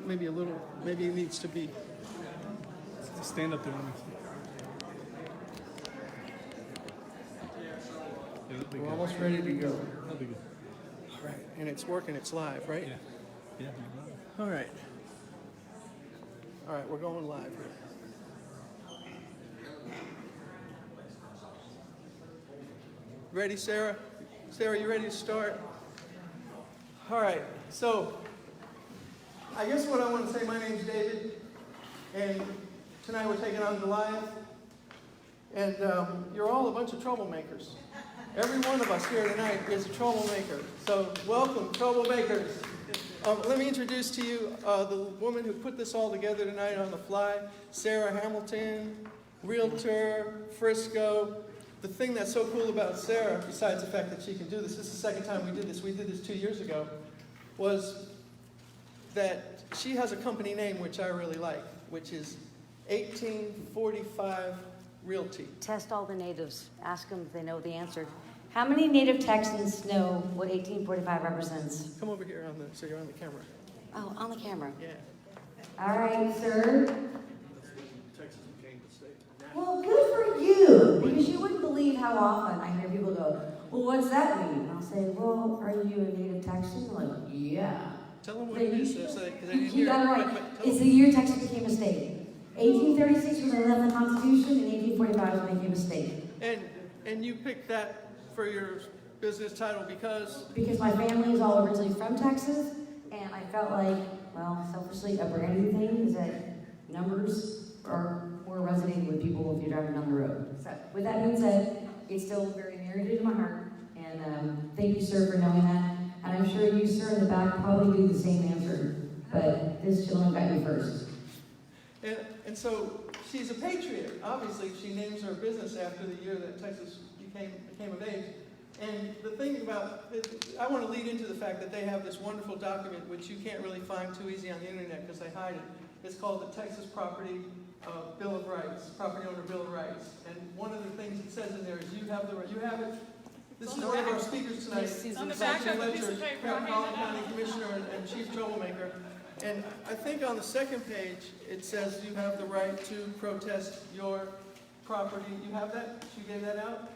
maybe a little, maybe it needs to be. Stand up there. We're almost ready to go. That'll be good. All right, and it's working, it's live, right? Yeah. All right. All right, we're going live here. Ready, Sarah? Sarah, you ready to start? All right, so I guess what I want to say, my name's David, and tonight we're taking on Goliath, and you're all a bunch of troublemakers. Every one of us here tonight is a troublemaker, so welcome, troublemakers. Let me introduce to you the woman who put this all together tonight on the fly, Sarah Hamilton, realtor, Frisco. The thing that's so cool about Sarah, besides the fact that she can do this is the second time we did this 2 years ago, was that she has a company name which I really like, which is 1845 Realty. Test all the natives. Ask them if they know the answer. How many native Texans know what 1845 represents? Come over here so you're on the camera. Oh, on the camera. Yeah. All right, sir. Texas became the state. Well, good for you, because you wouldn't believe how often I hear people go, well, what's that mean? And I'll say, well, are you a native Texan? They're like, yeah. Tell them what it is, so they didn't You hear got it it. right. But It's the year Texas became a state. 1836 was when they left the Constitution, and 1845 was when they became a state. And you picked that for your business title because? Because my family is all originally from Texas, and I felt like, well, selfishly, a branding thing is that numbers are more resonating with people if you're driving down the road. So, with that being said, it's still very near to my heart, and thank you, sir, for knowing that. And I'm sure you, sir, in the back probably do the same answer, but this gentleman got you first. And so she's a patriot. Obviously, she names her business after the year that Texas became of age. And the thing about it, I want to lead into the fact that they have this wonderful document which you can't really find too easy on the internet because they hide it. It's called the Texas Property Bill of Rights, Property Owner Bill of Rights. And one of the things it says in there is you have the right. You have it. This is one of our speakers tonight. On the back of the piece of paper, I'll hand Collin it out. County Commissioner and Chief Troublemaker. And I think on the second page, it says you have the right to protest your property. You have that? You gave that out?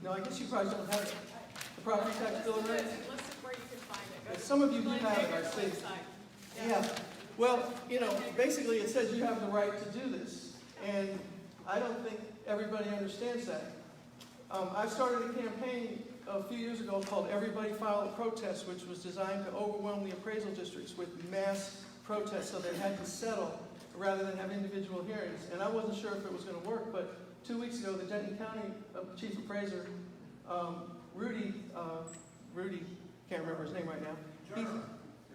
No, I guess you probably don't have it. The property tax bill of rights? Listen where you can find it. Some of you do have it, I see. Yeah. Well, basically it says you have the right to do this. And I don't think everybody understands that. I started a campaign a few years ago called Everybody File a Protest, which was designed to overwhelm the appraisal districts with mass protests so they had to settle rather than have individual hearings. And I wasn't sure if it was going to work, but 2 weeks ago, the Denton County Chief Appraiser, Rudy, can't remember his name right now,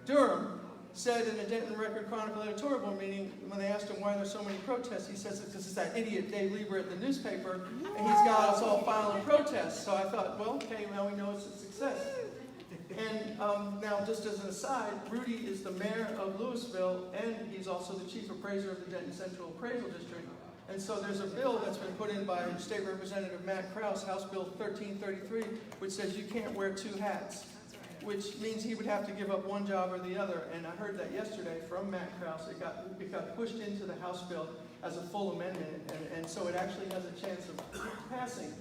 Durham, said in the Denton Record Chronicle editorial board meeting, when they asked him why there's so many protests, he says it's because it's that idiot Dave Lieber at the newspaper, and he's got us all filing protests. So I thought, well, okay, now we know it's a success. And now, just as an aside, Rudy is the mayor of Louisville, and he's also the chief appraiser of the Denton Central Appraisal District. And so there's a bill that's been put in by State Representative Matt Krause, House Bill 1333, which says you can't wear two hats, which means he would have to give up one job or the other. And I heard that yesterday from Matt Krause. It got pushed into the House bill as a full amendment, and so it actually has a chance of passing.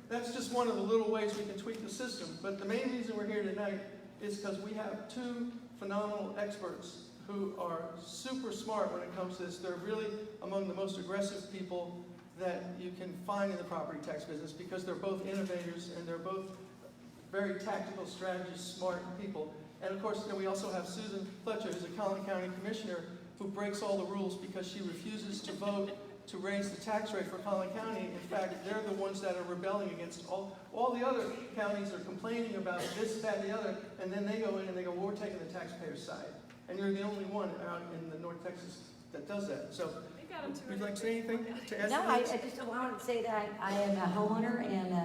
That's just one of the little ways we can tweak the system. But the main reason we're here tonight is because we have two phenomenal experts who are super smart when it comes to this. They're really among the most aggressive people that you can find in the property tax business because they're both innovators and they're both very tactical strategists, smart people. And of course, then we also have Susan Fletcher, who's a Collin County Commissioner, who breaks all the rules because she refuses to vote to raise the tax rate for Collin County. In fact, they're the ones that are rebelling against all the other counties are complaining about this, that, and the other, and then they go in and they go, well, we're taking the taxpayer's side. And you're the only one out in the North Texas that does that. So, would you like to say anything to add? No, I just wanted to say that I am a homeowner, and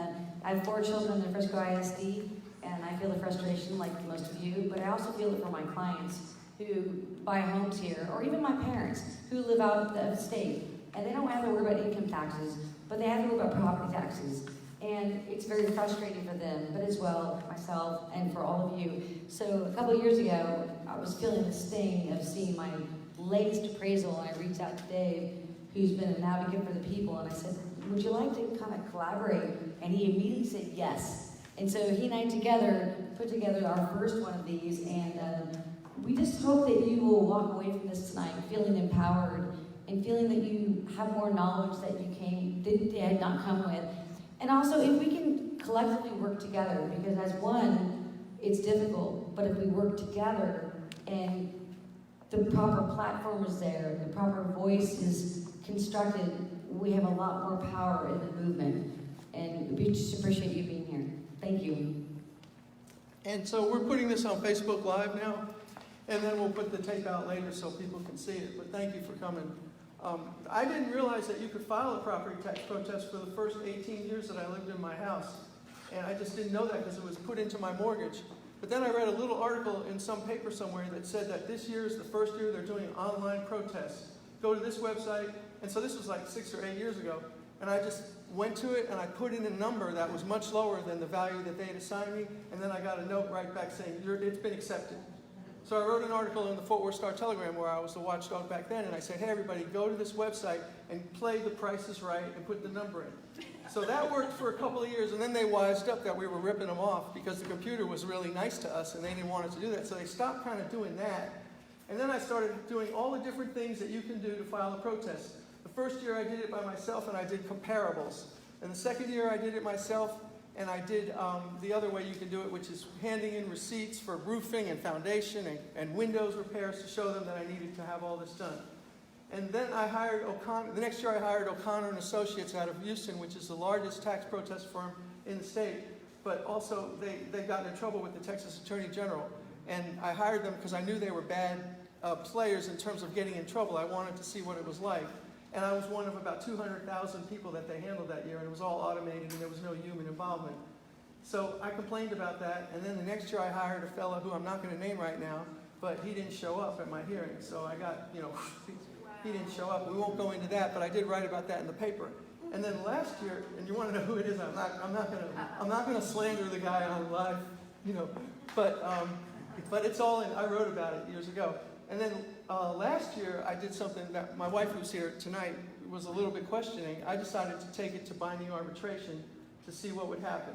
I have 4 children in the Frisco ISD, and I feel the frustration like most of you, but I also feel it for my clients who buy homes here, or even my parents who live out of state, and they don't have to worry about income taxes, but they have to worry about property taxes. And it's very frustrating for them, but as well myself and for all of you. So a couple of years ago, I was feeling the sting of seeing my latest appraisal, and I reached out to Dave, who's been an advocate for the people, and I said, would you like to kind of collaborate? And he immediately said yes. And so he and I together put together our first one of these, and we just hope that you will walk away from this tonight feeling empowered and feeling that you have more knowledge that you had not come with. And also, if we can collectively work together, because as one, it's difficult, but if we work together and the proper platform is there, the proper voice is constructed, we have a lot more power in the movement. And we just appreciate you being here. Thank you. And so we're putting this on Facebook Live now, and then we'll put the tape out later so people can see it. But thank you for coming. I didn't realize that you could file a property tax protest for the first 18 years that I lived in my house. And I just didn't know that because it was put into my mortgage. But then I read a little article in some paper somewhere that said that this year is the first year they're doing online protests. Go to this website. And so this was like 6 or 8 years ago. And I just went to it and I put in a number that was much lower than the value that they had assigned me. And then I got a note right back saying, it's been accepted. So I wrote an article in the Fort Worth Star-Telegram where I was the watchdog back then, and I said, hey everybody, go to this website and play The Price is Right and put the number in. So that worked for a couple of years, and then they wised up that we were ripping them off because the computer was really nice to us and they didn't want us to do that. So they stopped kind of doing that. And then I started doing all the different things that you can do to file a protest. The first year I did it by myself and I did comparables. And the second year I did it myself and I did the other way you can do it, which is handing in receipts for roofing and foundation and windows repairs to show them that I needed to have all this done. And then I hired O'Connor, the next year I hired O'Connor and Associates out of Houston, which is the largest tax protest firm in the state. But also they got in trouble with the Texas Attorney General. And I hired them because I knew they were bad players in terms of getting in trouble. I wanted to see what it was like. And I was one of about 200,000 people that they handled that year, and it was all automated and there was no human involvement. So I complained about that, and then the next year I hired a fellow who I'm not going to name right now, but he didn't show up at my hearing. So I got, he didn't show up. We won't go into that, but I did write about that in the paper. And then last year, and you want to know who it is, I'm not going to slander the guy on live, but it's all in. I wrote about it years ago. And then last year, I did something that my wife, who's here tonight, was a little bit questioning. I decided to take it to binding arbitration to see what would happen.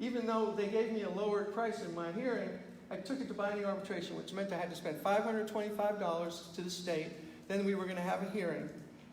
Even though they gave me a lower price in my hearing, I took it to binding arbitration, which meant I had to spend $525 to the state. Then we were going to have a hearing.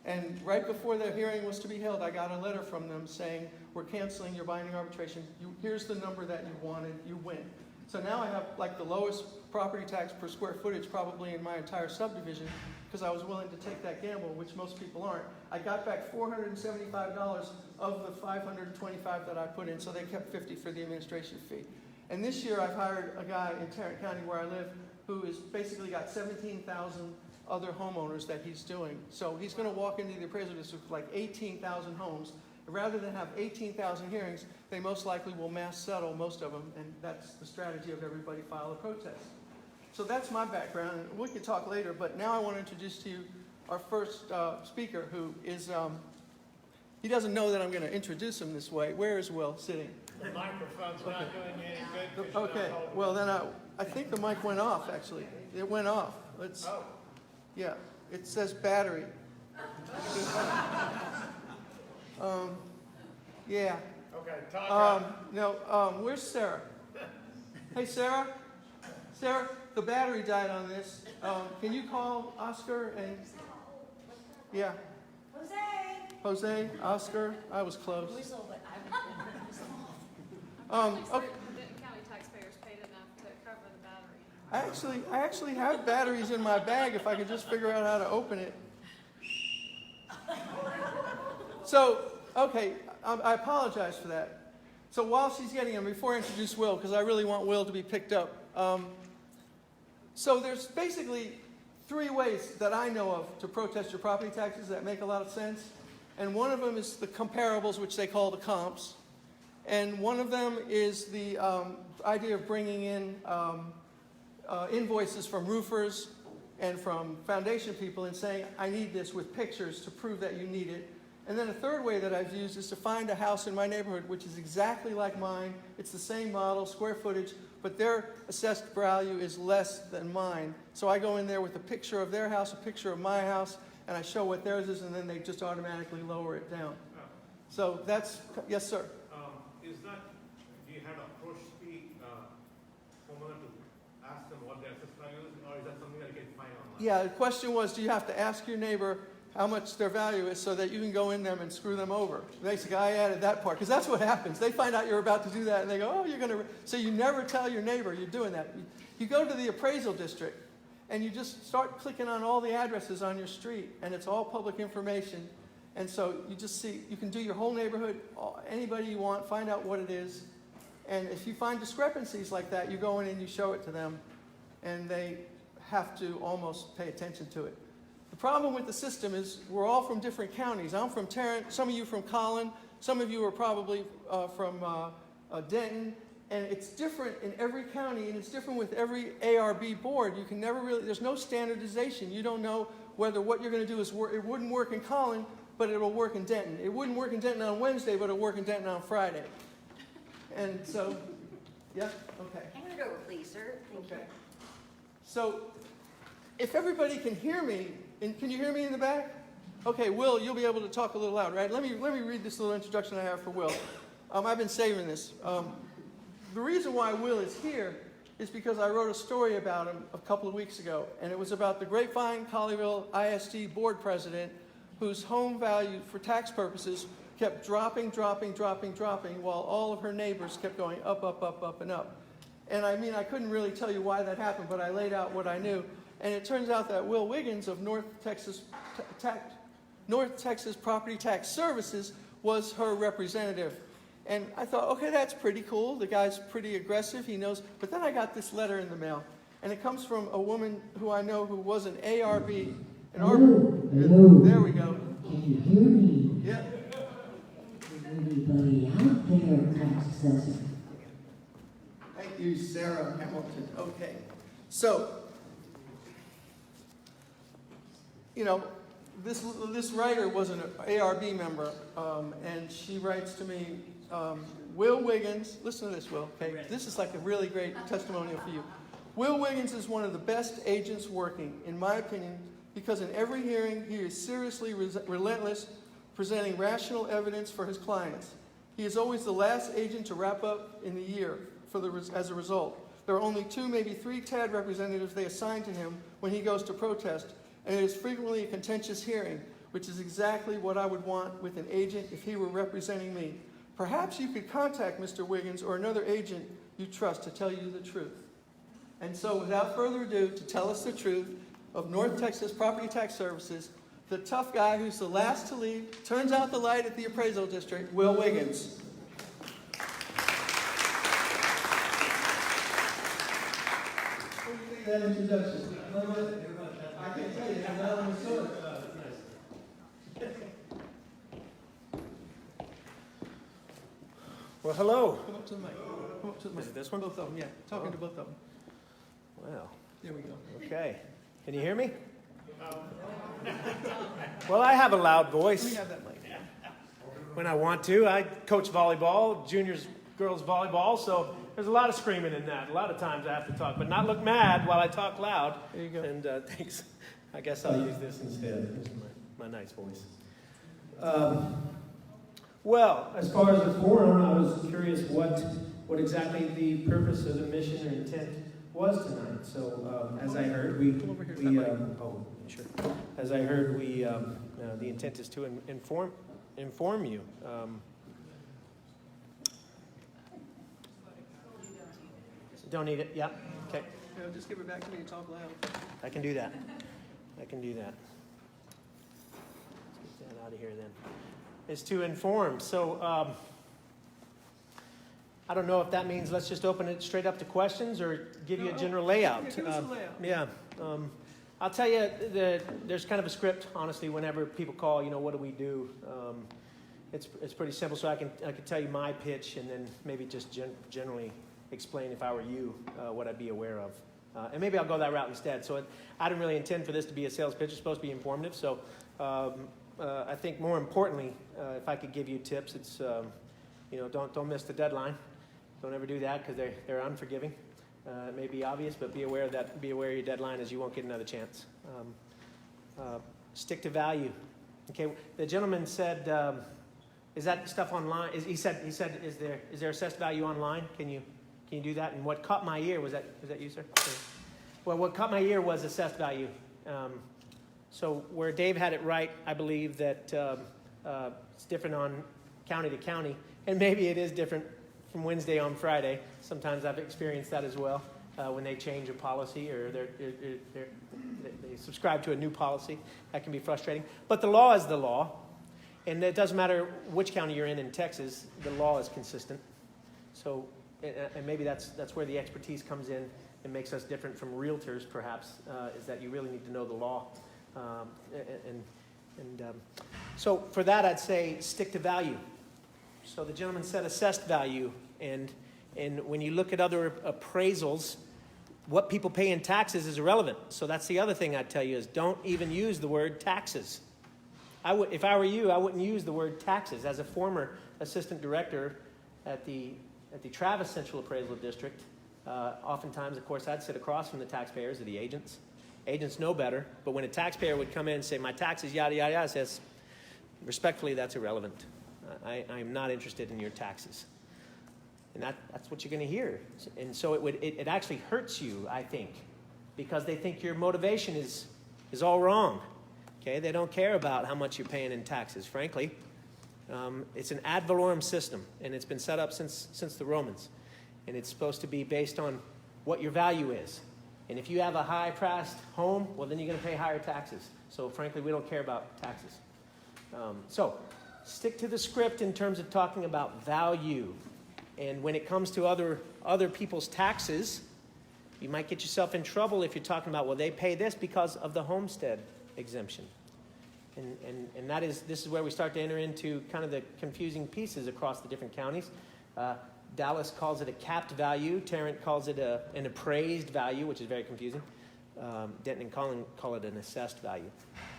And right before the hearing was to be held, I got a letter from them saying, we're canceling your binding arbitration. Here's the number that you wanted. You win. So now I have like the lowest property tax per square footage probably in my entire subdivision because I was willing to take that gamble, which most people aren't. I got back $475 of the $525 that I put in, so they kept $50 for the administration fee. And this year I've hired a guy in Tarrant County where I live who has basically got 17,000 other homeowners that he's doing. So he's going to walk into the appraisal district with like 18,000 homes. Rather than have 18,000 hearings, they most likely will mass settle most of them, and that's the strategy of everybody file a protest. So that's my background, and we could talk later, but now I want to introduce to you our first speaker, who is, he doesn't know that I'm going to introduce him this way. Where is Will sitting? The microphone's not doing you any good. Okay, well then I think the mic went off, actually. It went off. Let's, yeah, it says battery. Yeah. Okay, talk where's Sarah? Hey, Sarah? Sarah, the battery died on this. Can you call Oscar and... Yeah. Jose, Oscar, I was close. Okay. Denton County taxpayers paid enough to cover the battery. I actually have batteries in my bag if I could just figure out how to open it. So, okay, I apologize for that. So while she's getting them, before I introduce Will, because I really want Will to be picked up. So there's basically 3 ways that I know of to protest your property taxes that make a lot of sense. And one of them is the comparables, which they call the comps. And one of them is the idea of bringing in invoices from roofers and from foundation people and saying, I need this with pictures to prove that you need it. And then a third way that I've used is to find a house in my neighborhood which is exactly like mine. It's the same model, square footage, but their assessed value is less than mine. So I go in there with a picture of their house, a picture of my house, and I show what theirs is, and then they just automatically lower it down. So that's, yes, sir. Is that, do you have to approach the homeowner to ask them what their assessed value is, or is that something that you can find online? Yeah, the question was, do you have to ask your neighbor how much their value is so that you can go in them and screw them over? Basically, I added that part, because that's what happens. They find out you're about to do that, and they go, oh, you're going to... So you never tell your neighbor you're doing that. You go to the appraisal district, and you just start clicking on all the addresses on your street, and it's all public information. And so you just see, you can do your whole neighborhood, anybody you want, find out what it is. And if you find discrepancies like that, you go in and you show it to them, and they have to almost pay attention to it. The problem with the system is we're all from different counties. I'm from Tarrant, some of you from Collin, some of you are probably from Denton, and it's different in every county, and it's different with every ARB board. You can never really, there's no standardization. You don't know whether what you're going to do is work. It wouldn't work in Collin, but it will work in Denton. It wouldn't work in Denton on Wednesday, but it'll work in Denton on Friday. And so, yeah, okay. Hang it over, please, sir. Thank you. Okay. So, if everybody can hear me, and can you hear me in the back? Okay, Will, you'll be able to talk a little loud, right? Let me read this little introduction I have for Will. I've been saving this. The reason why Will is here is because I wrote a story about him a couple of weeks ago, and it was about the Grapevine Colleyville ISD board president whose home value for tax purposes kept dropping, while all of her neighbors kept going up, and up. And I mean, I couldn't really tell you why that happened, but I laid out what I knew. And it turns out that Will Wiggins of North Texas Property Tax Services was her representative. And I thought, okay, that's pretty cool. The guy's pretty aggressive. He knows. But then I got this letter in the mail. And it comes from a woman who I know who was an ARB. Hello. There we go. Can you hear me? Yeah. Is anybody out there, tax assessor? Thank you, Sarah Hamilton. Okay. So, you know, this writer was an ARB member, and she writes to me, Will Wiggins, listen to this, Will, okay? This is like a really great testimonial for you. Will Wiggins is one of the best agents working, in my opinion, because in every hearing he is seriously relentless, presenting rational evidence for his clients. He is always the last agent to wrap up in the year as a result. There are only 2, maybe 3 TAD representatives they assign to him when he goes to protest, and it is frequently a contentious hearing, which is exactly what I would want with an agent if he were representing me. Perhaps you could contact Mr. Wiggins or another agent you trust to tell you the truth. And so without further ado, to tell us the truth of North Texas Property Tax Services, the tough guy who's the last to leave, turns out the light at the appraisal district, Will Wiggins. What do you think of that introduction? I can tell you, I'm not on the sword. Well, hello. Come up to the mic. Come up to the mic. Is it this one? Both of them, yeah. Talking to both of them. Wow. There we go. Okay. Can you hear me? Well, I have a loud Let me voice have that mic. when I want to. I coach volleyball, juniors, girls volleyball, so there's a lot of screaming in that. A lot of times I have to talk, but not look mad while I talk loud. There you go. And thanks. I guess I'll use this instead. This is my nice voice. Well, as far as the forum, I was curious what exactly the purpose of the mission or intent was tonight. So as I heard, As I heard, the intent is to inform you. Don't need it. Yeah. Okay. Yeah, just give it back to me and talk loud. I can do that. Let's get that out of here then. Is to inform. So I don't know if that means let's just open it straight up to questions or give you a general layout. Yeah, give us a layout. Yeah. I'll tell you, there's kind of a script, honestly, whenever people call, what do we do? It's pretty simple, so I can tell you my pitch and then maybe just generally explain, if I were you, what I'd be aware of. And maybe I'll go that route instead. So I didn't really intend for this to be a sales pitch. It's supposed to be informative. So I think more importantly, if I could give you tips, it's don't miss the deadline. Don't ever do that because they're unforgiving. It may be obvious, but be aware of that. Be aware of your deadline, as you won't get another chance. Stick to value. Okay, the gentleman said, "Is that stuff online?" He said, "Is there assessed value online? Can you do that?" And what caught my ear was that you, sir? Well, what caught my ear was assessed value. So where Dave had it right, I believe that it's different on county to county, and maybe it is different from Wednesday on Friday. Sometimes I've experienced that as well when they change a policy or they subscribe to a new policy. That can be frustrating. But the law is the law, and it doesn't matter which county you're in Texas. The law is consistent. So, and maybe that's where the expertise comes in and makes us different from realtors, perhaps, is that you really need to know the law. So for that, I'd say stick to value. So the gentleman said assessed value, and when you look at other appraisals, what people pay in taxes is irrelevant. So that's the other thing I'd tell you is don't even use the word taxes. If I were you, I wouldn't use the word taxes. As a former assistant director at the Travis Central Appraisal District, oftentimes, of course, I'd sit across from the taxpayers or the agents. Agents know better, but when a taxpayer would come in and say, my taxes, yada, yada, yada, I says, respectfully, that's irrelevant. I am not interested in your taxes. And that's what you're going to hear. And so it actually hurts you, I think, because they think your motivation is all wrong. Okay, they don't care about how much you're paying in taxes, frankly. It's an ad valorem system, and it's been set up since the Romans. And it's supposed to be based on what your value is. And if you have a high-priced home, well, then you're going to pay higher taxes. So, frankly, we don't care about taxes. So, stick to the script in terms of talking about value. And when it comes to other people's taxes, you might get yourself in trouble if you're talking about, well, they pay this because of the homestead exemption. And this is where we start to enter into kind of the confusing pieces across the different counties. Dallas calls it a capped value. Tarrant calls it an appraised value, which is very confusing. Denton and Collin call it an assessed value.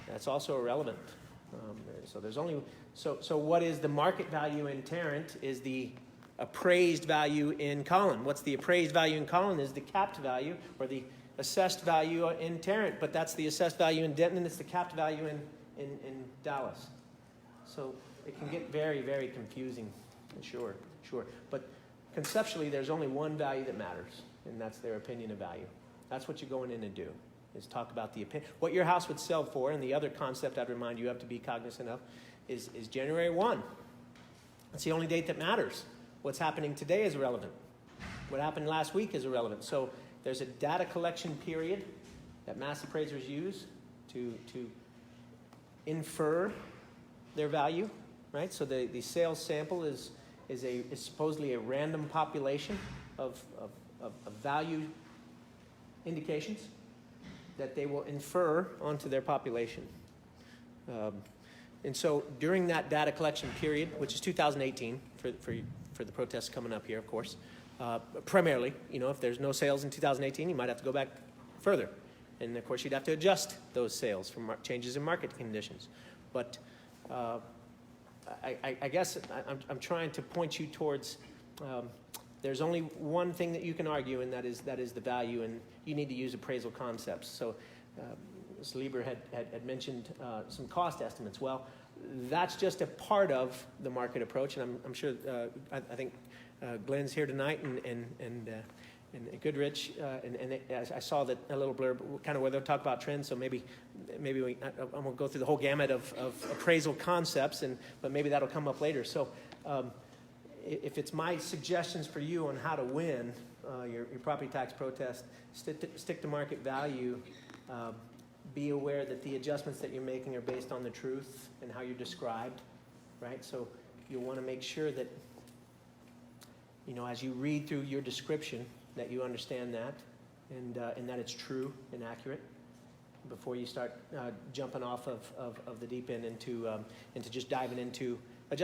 That's also irrelevant. So there's only so what is the market value in Tarrant is the appraised value in Collin. What's the appraised value in Collin is the capped value or the assessed value in Tarrant. But that's the assessed value in Denton, and it's the capped value in Dallas. So it can get very, very confusing. Sure. But conceptually, there's only one value that matters, and that's their opinion of value. That's what you're going in to do, is talk about the opinion. What your house would sell for, and the other concept I'd remind you of to be cognizant of, is January 1. That's the only date that matters. What's happening today is irrelevant. What happened last week is irrelevant. So there's a data collection period that mass appraisers use to infer their value, right? So the sales sample is supposedly a random population of value indications that they will infer onto their population. And so during that data collection period, which is 2018 for the protests coming up here, of course, primarily, if there's no sales in 2018, you might have to go back further. And of course, you'd have to adjust those sales for changes in market conditions. But I guess I'm trying to point you towards there's only one thing that you can argue, and that is the value, and you need to use appraisal concepts. So Ms. Lieber had mentioned some cost estimates. Well, that's just a part of the market approach, and I'm sure I think Glenn's here tonight, and Goodrich, and I saw that a little blurb, kind of where they'll talk about trends. So maybe I won't go through the whole gamut of appraisal concepts, but maybe that'll come up later. So if it's my suggestions for you on how to win your property tax protest, stick to market value. Be aware that the adjustments that you're making are based on the truth and how you're described, right? So you'll want to make sure that as you read through your description, that you understand that, and that it's true and accurate before you start jumping off of the deep end into just diving into.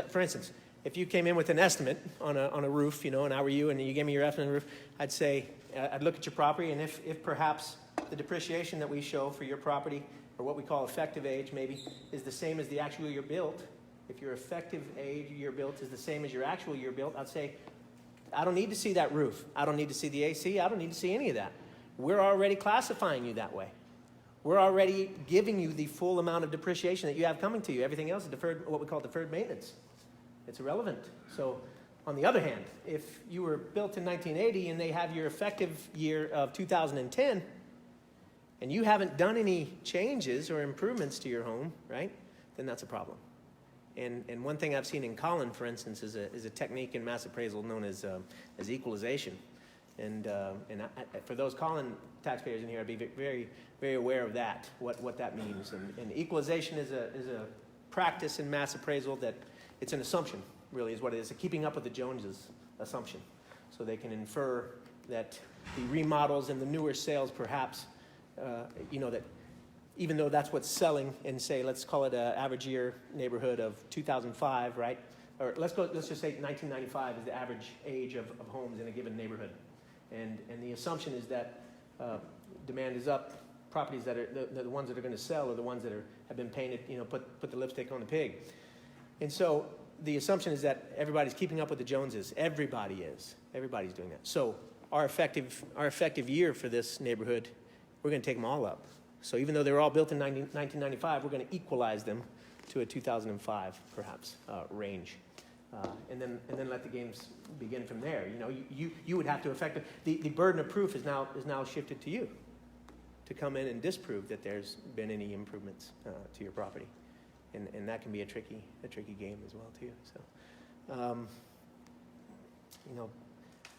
For instance, if you came in with an estimate on a roof, and I were you, and you gave me your estimate on the roof, I'd say I'd look at your property, and if perhaps the depreciation that we show for your property or what we call effective age maybe, is the same as the actual year built, if your effective age year built is the same as your actual year built, I'd say, I don't need to see that roof. I don't need to see the AC. I don't need to see any of that. We're already classifying you that way. We're already giving you the full amount of depreciation that you have coming to you. Everything else is deferred, what we call deferred maintenance. It's irrelevant. So on the other hand, if you were built in 1980 and they have your effective year of 2010, and you haven't done any changes or improvements to your home, right, then that's a problem. And one thing I've seen in Collin, for instance, is a technique in mass appraisal known as equalization. And for those Collin taxpayers in here, I'd be very, very aware of that, what that means. And equalization is a practice in mass appraisal that it's an assumption, really, is what it is. A keeping up with the Joneses assumption. So they can infer that the remodels and the newer sales, perhaps, that even though that's what's selling in, say, let's call it an average year neighborhood of 2005, right? Or let's just say 1995 is the average age of homes in a given neighborhood. And the assumption is that demand is up. Properties that are the ones that are going to sell are the ones that have been painted, put the lipstick on the pig. And so the assumption is that everybody's keeping up with the Joneses. Everybody is. Everybody's doing that. So our effective year for this neighborhood, we're going to take them all up. So even though they were all built in 1995, we're going to equalize them to a 2005, perhaps, range. And then let the games begin from there. You would have to affect the burden of proof is now shifted to you to come in and disprove that there's been any improvements to your property, and that can be a tricky game as well too. So,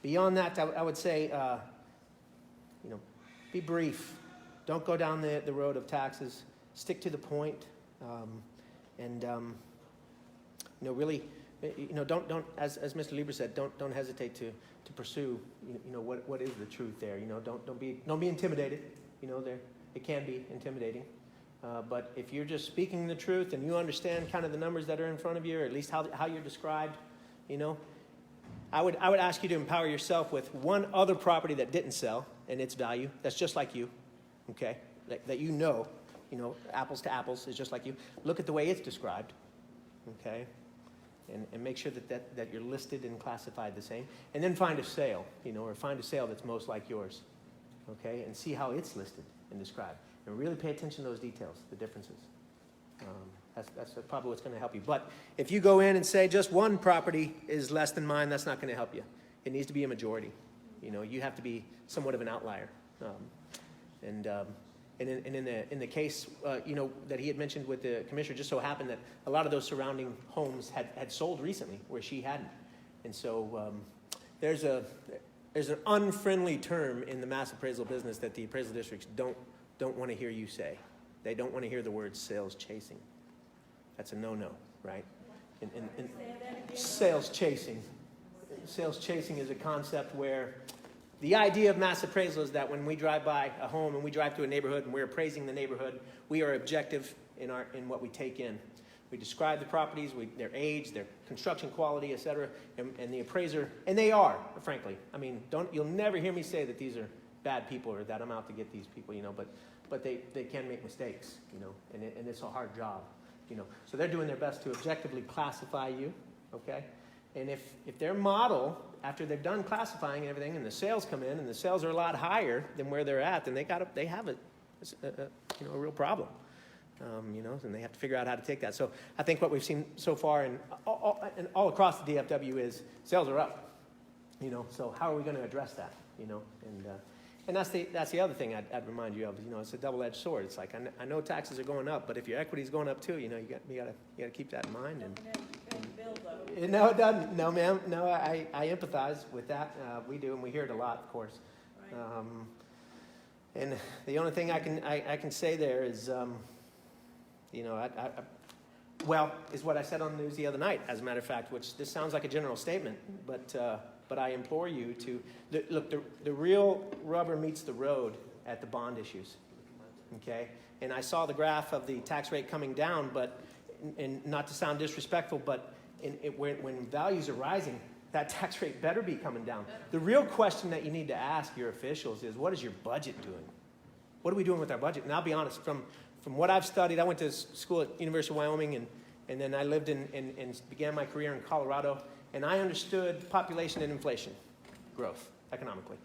beyond that, I would say, be brief. Don't go down the road of taxes. Stick to the point, really. Don't as Mr. Lieber said, don't hesitate to pursue, what is the truth there. Don't be intimidated. It can be intimidating, but if you're just speaking the truth and you understand kind of the numbers that are in front of you, or at least how you're described, I would ask you to empower yourself with one other property that didn't sell and its value that's just like you, okay? That apples to apples is just like you. Look at the way it's described, okay? And make sure that you're listed and classified the same. And then find a sale, or find a sale that's most like yours, okay? And see how it's listed and described. And really pay attention to those details, the differences. That's probably what's going to help you. But if you go in and say just one property is less than mine, that's not going to help you. It needs to be a majority. You have to be somewhat of an outlier. In the case, that he had mentioned with the commissioner, just so happened that a lot of those surrounding homes had sold recently, where she hadn't. And so there's an unfriendly term in the mass appraisal business that the appraisal districts don't want to hear you say. They don't want to hear the word sales chasing. That's a no-no, right? And sales chasing. Sales chasing is a concept where the idea of mass appraisal is that when we drive by a home and we drive through a neighborhood and we're appraising the neighborhood, we are objective in what we take in. We describe the properties, their age, their construction quality, etc. And the appraiser, and they are, frankly. I mean, you'll never hear me say that these are bad people or that I'm out to get these people, but they can make mistakes, and it's a hard job, So they're doing their best to objectively classify you, okay? And if their model, after they've done classifying and everything, and the sales come in, and the sales are a lot higher than where they're at, then they have a real problem, and they have to figure out how to take that. So I think what we've seen so far and all across the DFW is sales are up, So how are we going to address that, And that's the other thing I'd remind you of. It's a double-edged sword. It's like I know taxes are going up, but if your equity is going up too, you got to keep that in mind. No, it doesn't. No, ma'am. No, I empathize with that. We do, and we hear it a lot, of course. Right. And the only thing I can say there is, is what I said on the news the other night. As a matter of fact, which this sounds like a general statement, but I implore you to look. The real rubber meets the road at the bond issues, okay? And I saw the graph of the tax rate coming down, and not to sound disrespectful, but when values are rising, that tax rate better be coming down. The real question that you need to ask your officials is, what is your budget doing? What are we doing with our budget? And I'll be honest, from what I've studied, I went to school at University of Wyoming, and then I lived and began my career in Colorado, and I understood population and inflation growth economically.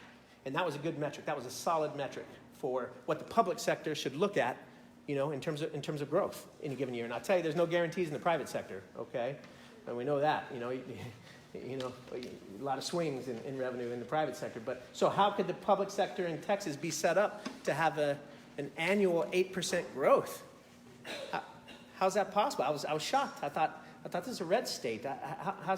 And that was a good metric. That was a solid metric for what the public sector should look at, you know, in terms of growth in a given year. And I'll tell you, there's no guarantees in the private sector, okay? And we know that, you know, a lot of swings in revenue in the private sector. But so how could the public sector in Texas be set up to have an annual 8% growth? How's that possible? I was shocked. I thought this is a red state. How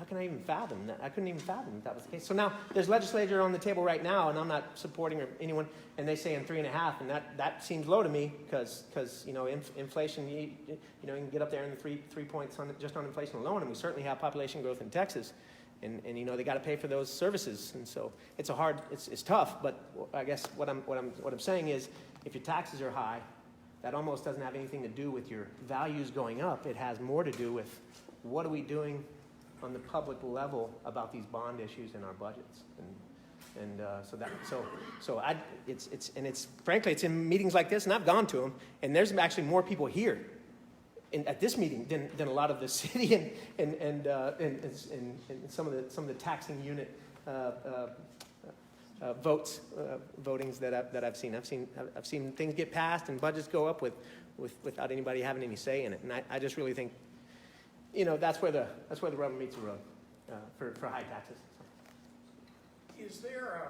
can I even fathom that? I couldn't even fathom that was the case. So now there's legislature on the table right now, and I'm not supporting anyone, and they say in 3.5, and that seems low to me because you know, inflation, you know, you can get up there in the three points just on inflation alone, and we certainly have population growth in Texas, and you know, they got to pay for those services, and so it's tough. But I guess what I'm saying is, if your taxes are high, that almost doesn't have anything to do with your values going up. It has more to do with what are we doing on the public level about these bond issues in our budgets, it's frankly, it's in meetings like this, and I've gone to them, and there's actually more people here at this meeting than a lot of the city and some of the taxing unit votings that I've seen. I've seen things get passed and budgets go up without anybody having any say in it, and I just really think, you know, that's where the rubber meets the road for high taxes. Is there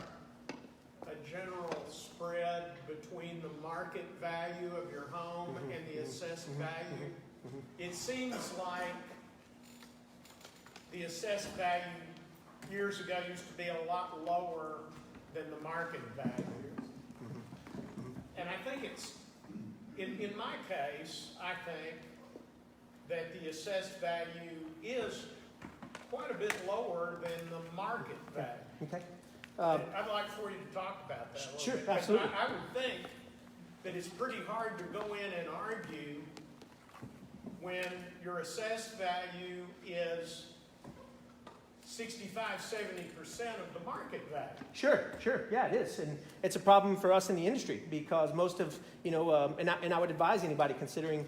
a general spread between the market value of your home and the assessed value? It seems like the assessed value years ago used to be a lot lower than the market value. And I think it's, in my case, I think that the assessed value is quite a bit lower than the market value. Okay. I'd like for you to talk about that a little Sure, bit. absolutely. I would think that it's pretty hard to go in and argue when your assessed value is 65–70% of the market value. Sure, yeah, it is, and it's a problem for us in the industry because most of, you know, and I would advise anybody considering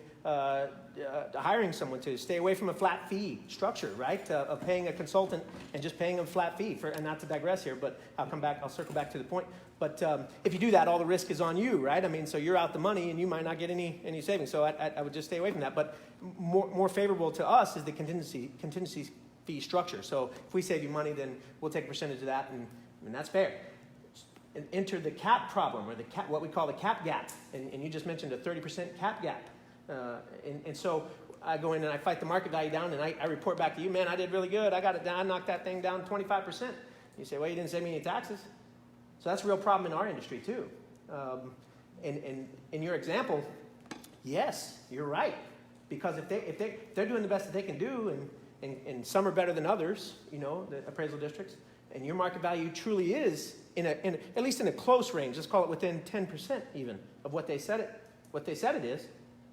hiring someone to stay away from a flat fee structure, right? Of paying a consultant and just paying them flat fee. And not to digress here, but I'll circle back to the point. But if you do that, all the risk is on you, right? I mean, so you're out the money and you might not get any savings. So I would just stay away from that. But more favorable to us is the contingency fee structure. So if we save you money, then we'll take a percentage of that, and that's fair. And enter the cap problem, or what we call the cap gap. And you just mentioned a 30% cap gap. And so I go in and I fight the market value down, and I report back to you, man, I did really good. I got it down. I knocked that thing down 25%. You say, well, you didn't save me any taxes. So that's a real problem in our industry too. And in your example, yes, you're right. Because if they're doing the best that they can do, and some are better than others, you know, the appraisal districts, and your market value truly is at least in a close range, let's call it within 10% even of what they said it is,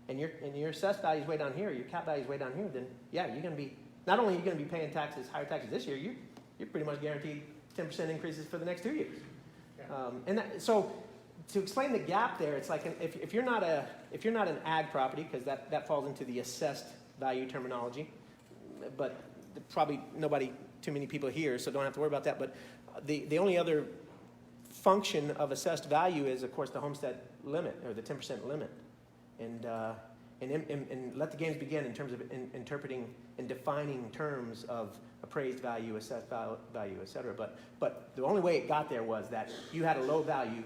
and your assessed value is way down here, your cap value is way down here, then yeah, you're going to be, not only are you going to be paying higher taxes this year, you're pretty much guaranteed 10% increases for the next 2 years. So to explain the gap there, it's like if you're not an ag property, because that falls into the assessed value terminology, but probably too many people here, so don't have to worry about that. But the only other function of assessed value is, of course, the homestead limit, or the 10% limit. And let the games begin in terms of interpreting and defining terms of appraised value, assessed value, et cetera. But the only way it got there was that you had a low value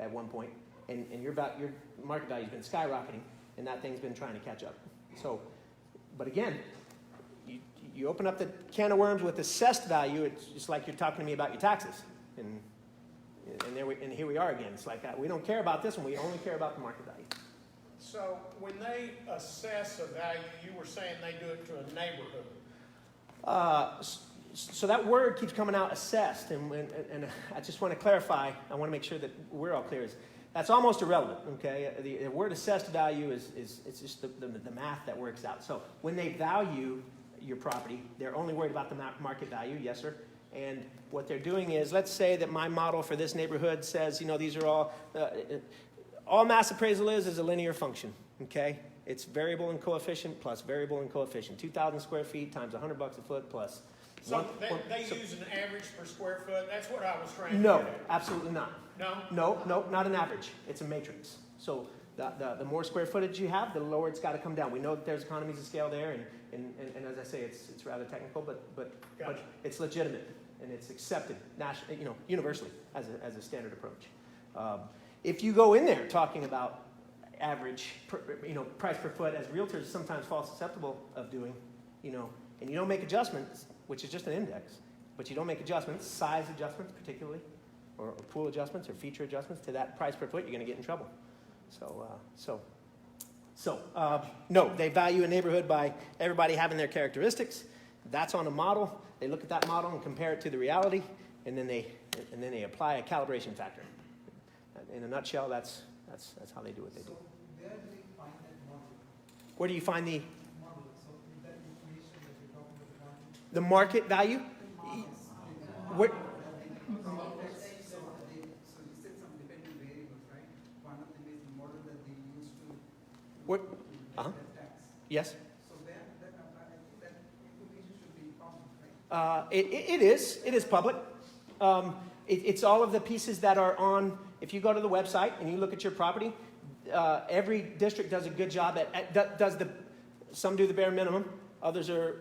at one point, and your market value has been skyrocketing, and that thing's been trying to catch up. So, but again, you open up the can of worms with assessed value, it's just like you're talking to me about your taxes. And here we are again. It's like we don't care about this one, we only care about the market value. So when they assess a value, you were saying they do it to a neighborhood. So that word keeps coming out, assessed, and I just want to clarify, I want to make sure that we're all clear, that's almost irrelevant, okay? The word assessed value it's just the math that works out. So when they value your property, they're only worried about the market value, yes sir, and what they're doing is, let's say that my model for this neighborhood says, you know, these are all mass appraisal is a linear function, okay? It's variable in coefficient plus variable in coefficient. 2,000 square feet times $100 a foot plus. So they use an average per square foot? That's what I was trying to No, get at. absolutely not. No? No, not an average. It's a matrix. So the more square footage you have, the lower it's got to come down. We know that there's economies of scale there, and as I say, it's rather technical, but Gotcha. it's legitimate and it's accepted universally as a standard approach. If you go in there talking about average, price per foot, as realtors sometimes fall susceptible of doing, and you don't make adjustments, which is just an index, but you don't make adjustments, size adjustments particularly, or pool adjustments or feature adjustments to that price per foot, you're going to get in trouble. No, they value a neighborhood by everybody having their characteristics. That's on a model. They look at that model and compare it to the reality, and then they apply a calibration factor. In a nutshell, that's how they do what they do. Where do we find that model? Where do you find the Model. So is that information that you're talking about the market value? Where, So you said some dependent variables, right? One of them is the model that they use to What? get Uh-huh. that tax. yes. So I think that information should be public, right? It is public. It's all of the pieces that are on. If you go to the website and you look at your property, every district does a good job some do the bare minimum, others are,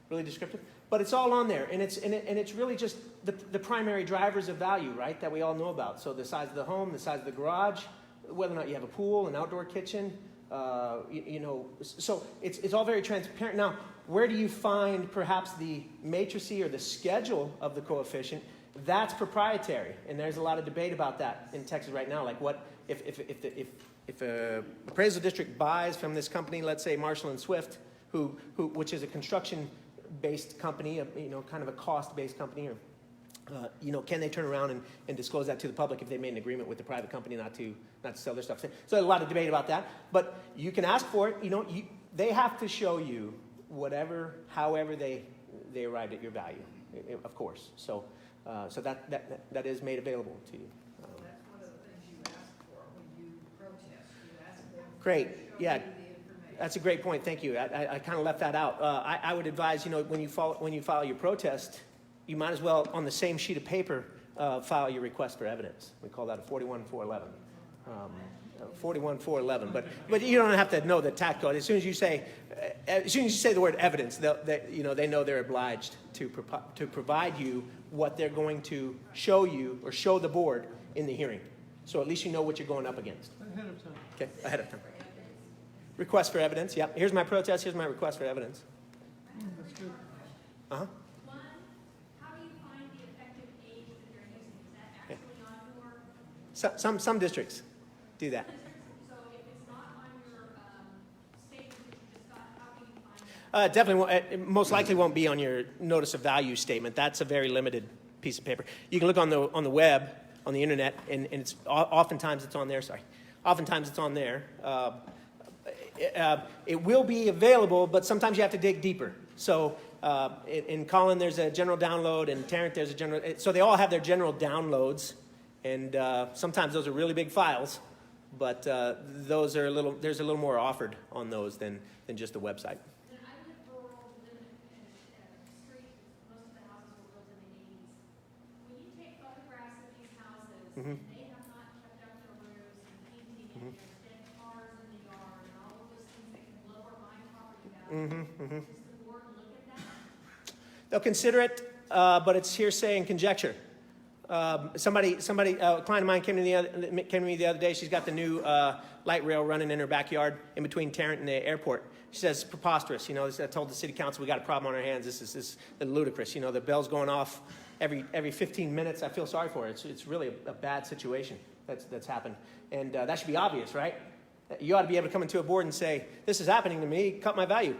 really descriptive. But it's all on there, and it's really just the primary drivers of value, right? That we all know about. So the size of the home, the size of the garage, whether or not you have a pool, an outdoor kitchen, So it's all very transparent. Now, where do you find perhaps the matrice or the schedule of the coefficient? That's proprietary, and there's a lot of debate about that in Texas right now. Like, what if a appraisal district buys from this company, let's say Marshall and Swift, which is a construction-based company, kind of a cost-based company, or can they turn around and disclose that to the public if they made an agreement with the private company not to sell their stuff? So there's a lot of debate about that. But you can ask for it. They have to show you however they arrived at your value, of course. So that is made available to you. That's one of the things you ask for when you protest. You ask them Great. to show Yeah. you the information. That's a great point. Thank you. I kind of left that out. I would advise, when you file your protest, you might as well, on the same sheet of paper, file your request for evidence. We call that a 41411. 41411. But you don't have to know the tax code. As soon as you say the word evidence, they know they're obliged to provide you what they're going to show you or show the board in the hearing. So at least you know what you're going up against. Ahead of time. Okay, ahead of time. Request for evidence. Yeah. Here's my protest. Here's my request for evidence. That's good. Uh-huh. One, how do you find the effective age that they're using? Is that actually on your Some districts do that. So if it's not on your statement that you just got, how do you find it? Definitely won't, it most likely won't be on your notice of value statement. That's a very limited piece of paper. You can look on the web, on the internet, and it's oftentimes it's on there. Sorry, oftentimes it's on there. It will be available, but sometimes you have to dig deeper. So in Collin, there's a general download, and Tarrant, there's a general. So they all have their general downloads, and sometimes those are really big files, but those are there's a little more offered on those than just the website. Then I live rural, live in a street, most of the houses were built in the 80s. When you take photographs of these houses, Mhm. and they have not kept up their roofs and painting, and there's dead cars in the yard, and all of those things that can lower my property value, does the board look at that? They'll consider it, but it's hearsay and conjecture. A client of mine came to me the other day. She's got the new light rail running in her backyard in between Tarrant and the airport. She says, it's preposterous. I told the city council we got a problem on our hands. This is ludicrous. The bell's going off every 15 minutes. I feel sorry for her. It's really a bad situation that's happened. And that should be obvious, right? You ought to be able to come into a board and say, this is happening to me, cut my value.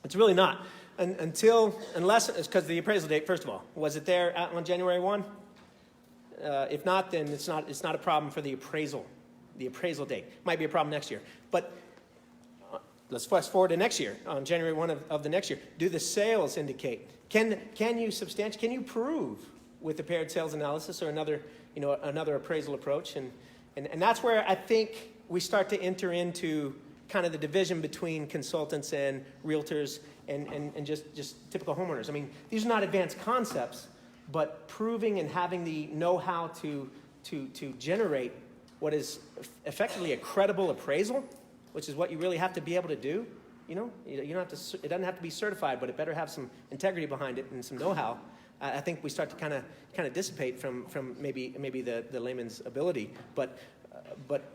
It's really not. Unless, it's because the appraisal date, first of all. Was it there on January 1? If not, then it's not a problem for the appraisal date. Might be a problem next year. But let's fast forward to next year, on January 1 of the next year. Do the sales indicate? Can you prove with the paired sales analysis or another appraisal approach? And And that's where I think we start to enter into kind of the division between consultants and realtors and just typical homeowners. I mean, these are not advanced concepts, but proving and having the know-how to generate what is effectively a credible appraisal, which is what you really have to be able to do. You know, you don't have to. It doesn't have to be certified, but it better have some integrity behind it and some know-how. I think we start to kind of dissipate from maybe the layman's ability, but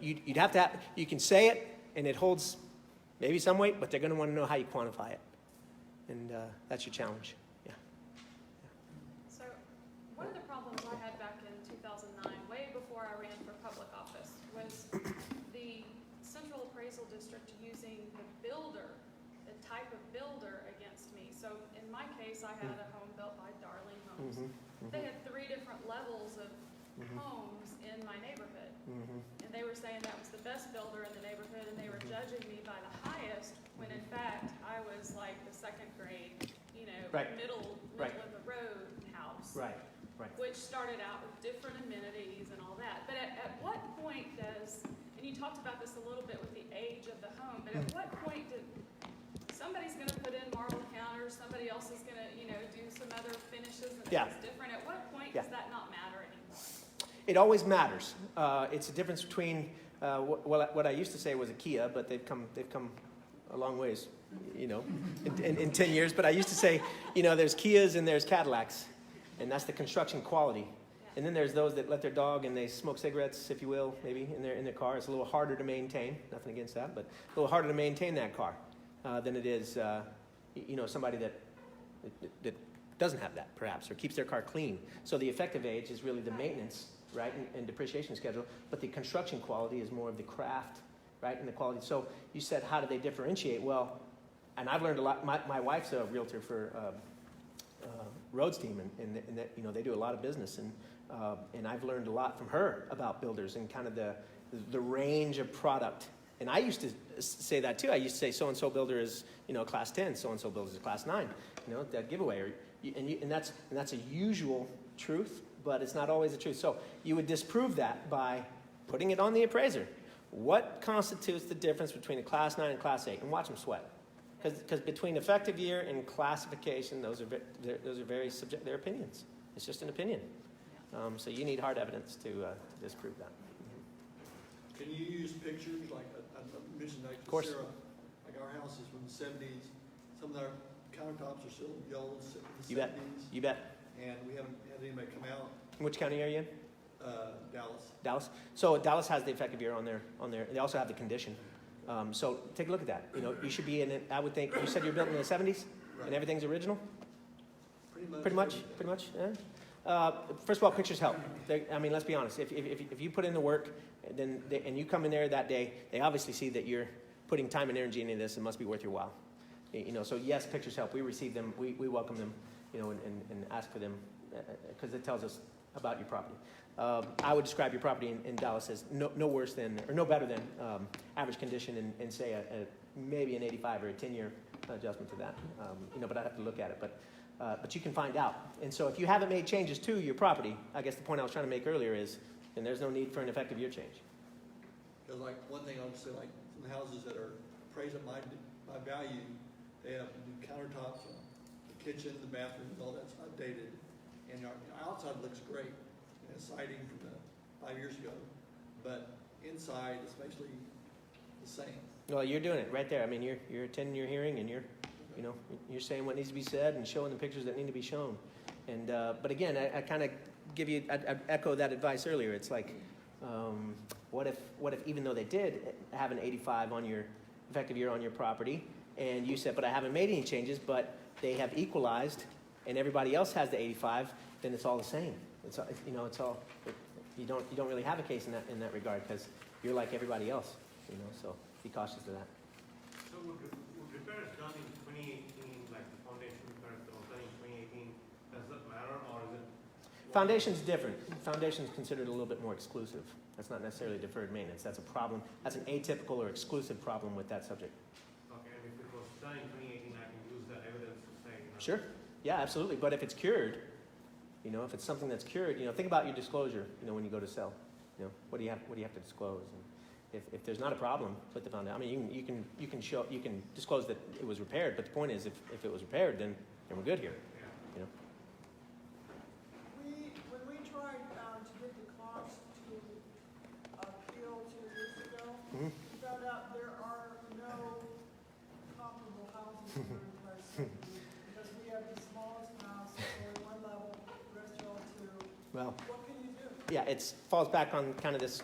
you'd have to have, you can say it and it holds maybe some weight, but they're going to want to know how you quantify it, and that's your challenge. Yeah. So, one of the problems I had back in 2009, way before I ran for public office, was the Central Appraisal District using the builder, the type of builder against me. So, in my case, I had a home built by Darling Homes. They had 3 different levels of homes in my neighborhood. And they were saying that was the best builder in the neighborhood, and they were judging me by the highest, when in fact, I was like the 2nd grade, you know, middle of the road house. Right. Which started out with different amenities and all that. But at what point does, and you talked about this a little bit with the age of the home, but at what point did, somebody's gonna put in marble counters, somebody else is gonna, you know, do some other finishes and it's different. At what point does that not matter anymore? It always matters. It's a difference between what I used to say was a Kia, but they've come a long ways, you know, in 10 years. But I used to say, you know, there's Kias and there's Cadillacs, and that's the construction quality. And then there's those that let their dog and they smoke cigarettes, if you will, maybe in their car. It's a little harder to maintain. Nothing against that, but a little harder to maintain that car than it is, you know, somebody that doesn't have that, perhaps, or keeps their car clean. So the effective age is really the maintenance, right, and depreciation schedule, but the construction quality is more of the craft, right, and the quality. So you said, how do they differentiate? Well, and I've learned a lot. My wife's a realtor for Rhodes team, and that, you know, they do a lot of business, and I've learned a lot from her about builders and kind of the range of product. And I used to say that too. I used to say so-and-so builder is, you know, class 10, so-and-so builder is class 9, you know, that giveaway. And that's a usual truth, but it's not always the truth. So you would disprove that by putting it on the appraiser. What constitutes the difference between a class 9 and class 8? And watch them sweat. Because between effective year and classification, those are very subject, they're opinions. It's just an opinion. So you need hard evidence to disprove that. Can you use pictures like I mentioned, like Of course. Sarah, like our house is from the 70s. Some of our countertops are still the old in the 70s. You bet. And we haven't had anybody come out. Which county are you in? Dallas. Dallas. So Dallas has the effective year on there. They also have the condition. So take a look at that. You know, you should be in it. I would think you said you're built in the 70s, and everything's original. Pretty much. Yeah. First of all, pictures help. I mean, let's be honest. If you put in the work, and you come in there that day, they obviously see that you're putting time and energy into this. It must be worth your while. You know. So yes, pictures help. We receive them. We welcome them. You know, and ask for them because it tells us about your property. I would describe your property in Dallas as no worse than, or no better than average condition, and say maybe an 85 or a 10-year adjustment to that. You know, but I'd have to look at it. But you can find out. And so if you haven't made changes to your property, I guess the point I was trying to make earlier is, then there's no need for an effective year change. Because like one thing I'll say, like some houses that are appraised at my value, they have new countertops, the kitchen, the bathroom, all that's updated, and your outside looks great. Siding from 5 years ago, but inside it's basically the same. Well, you're doing it right there. I mean, you're attending your hearing, and you're saying what needs to be said and showing the pictures that need to be shown. And but again, I kind of I echo that advice earlier. It's like, what if even though they did have an 85 on your effective year on your property, and you said, but I haven't made any changes, but they have equalized, and everybody else has the 85, then it's all the same. It's all you don't really have a case in that regard because you're like everybody else, so be cautious of that. So would repairs done in 2018, like the foundation repairs that were done in 2018, does that matter, or is it? Foundation's different. Foundation's considered a little bit more exclusive. That's not necessarily deferred maintenance. That's a problem. That's an atypical or exclusive problem with that subject. Okay, and if it was done in 2018, I can use that evidence to say. Sure. Yeah, absolutely. But if it's cured, if it's something that's cured, think about your disclosure, when you go to sell. What do you have to disclose? And if there's not a problem with the foundation, I mean, you can disclose that it was repaired. But the point is, if it was repaired, then we're good here. When we tried to get the cost to appeal 2 years ago, Mhm. we found out there are no comparable houses that are in Price City because we have the smallest house, only one level, the rest are all two. Well. What can you do? Yeah, it falls back on kind of this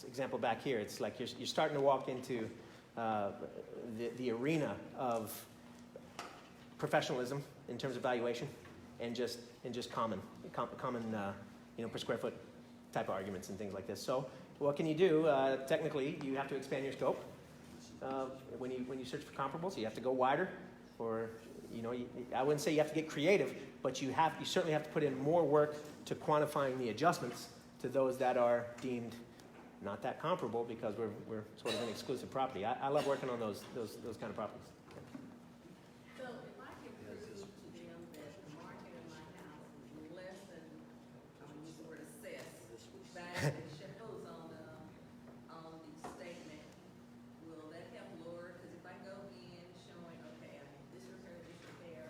example back here. It's like you're starting to walk into the arena of professionalism in terms of valuation, and just common per square foot type of arguments and things like this. So what can you do? Technically, you have to expand your scope. When you search for comparables, you have to go wider, or I wouldn't say you have to get creative, but you certainly have to put in more work to quantifying the adjustments to those that are deemed not that comparable, because we're sort of an exclusive property. I love working on those kind of properties. So if I can prove to them that the market in my house is less than, use the word assessed, value that shows on the statement, will that help lower? Because if I go in showing, okay, I did this repair,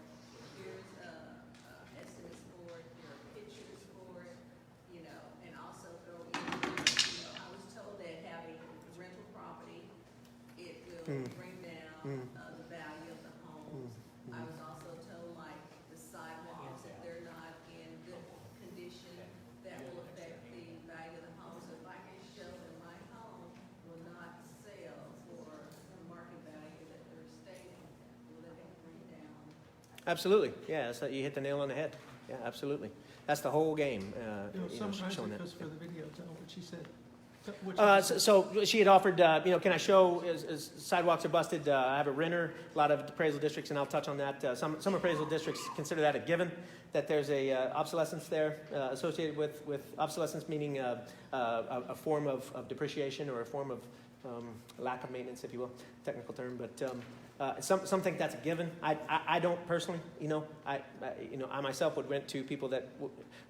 here's estimates for it, here are pictures for it, and also throw in, I was told that having rental property, it will bring down the value of the homes. I was also told, like, the sidewalks, if they're not in good condition, that will affect the value of the home. So if I can show that my home will not sell for the market value that they're stating, will that help bring down? Absolutely, yeah. You hit the nail on the head. Yeah, absolutely. That's the whole game. Sometimes showing it that. goes for the video, tell what she said. So she had offered, can I show as sidewalks are busted? I have a renter, a lot of appraisal districts, and I'll touch on that. Some appraisal districts consider that a given, that there's a obsolescence there associated with obsolescence, meaning a form of depreciation or a form of lack of maintenance, if you will, technical term. But some think that's a given. I don't personally. I myself would rent to people that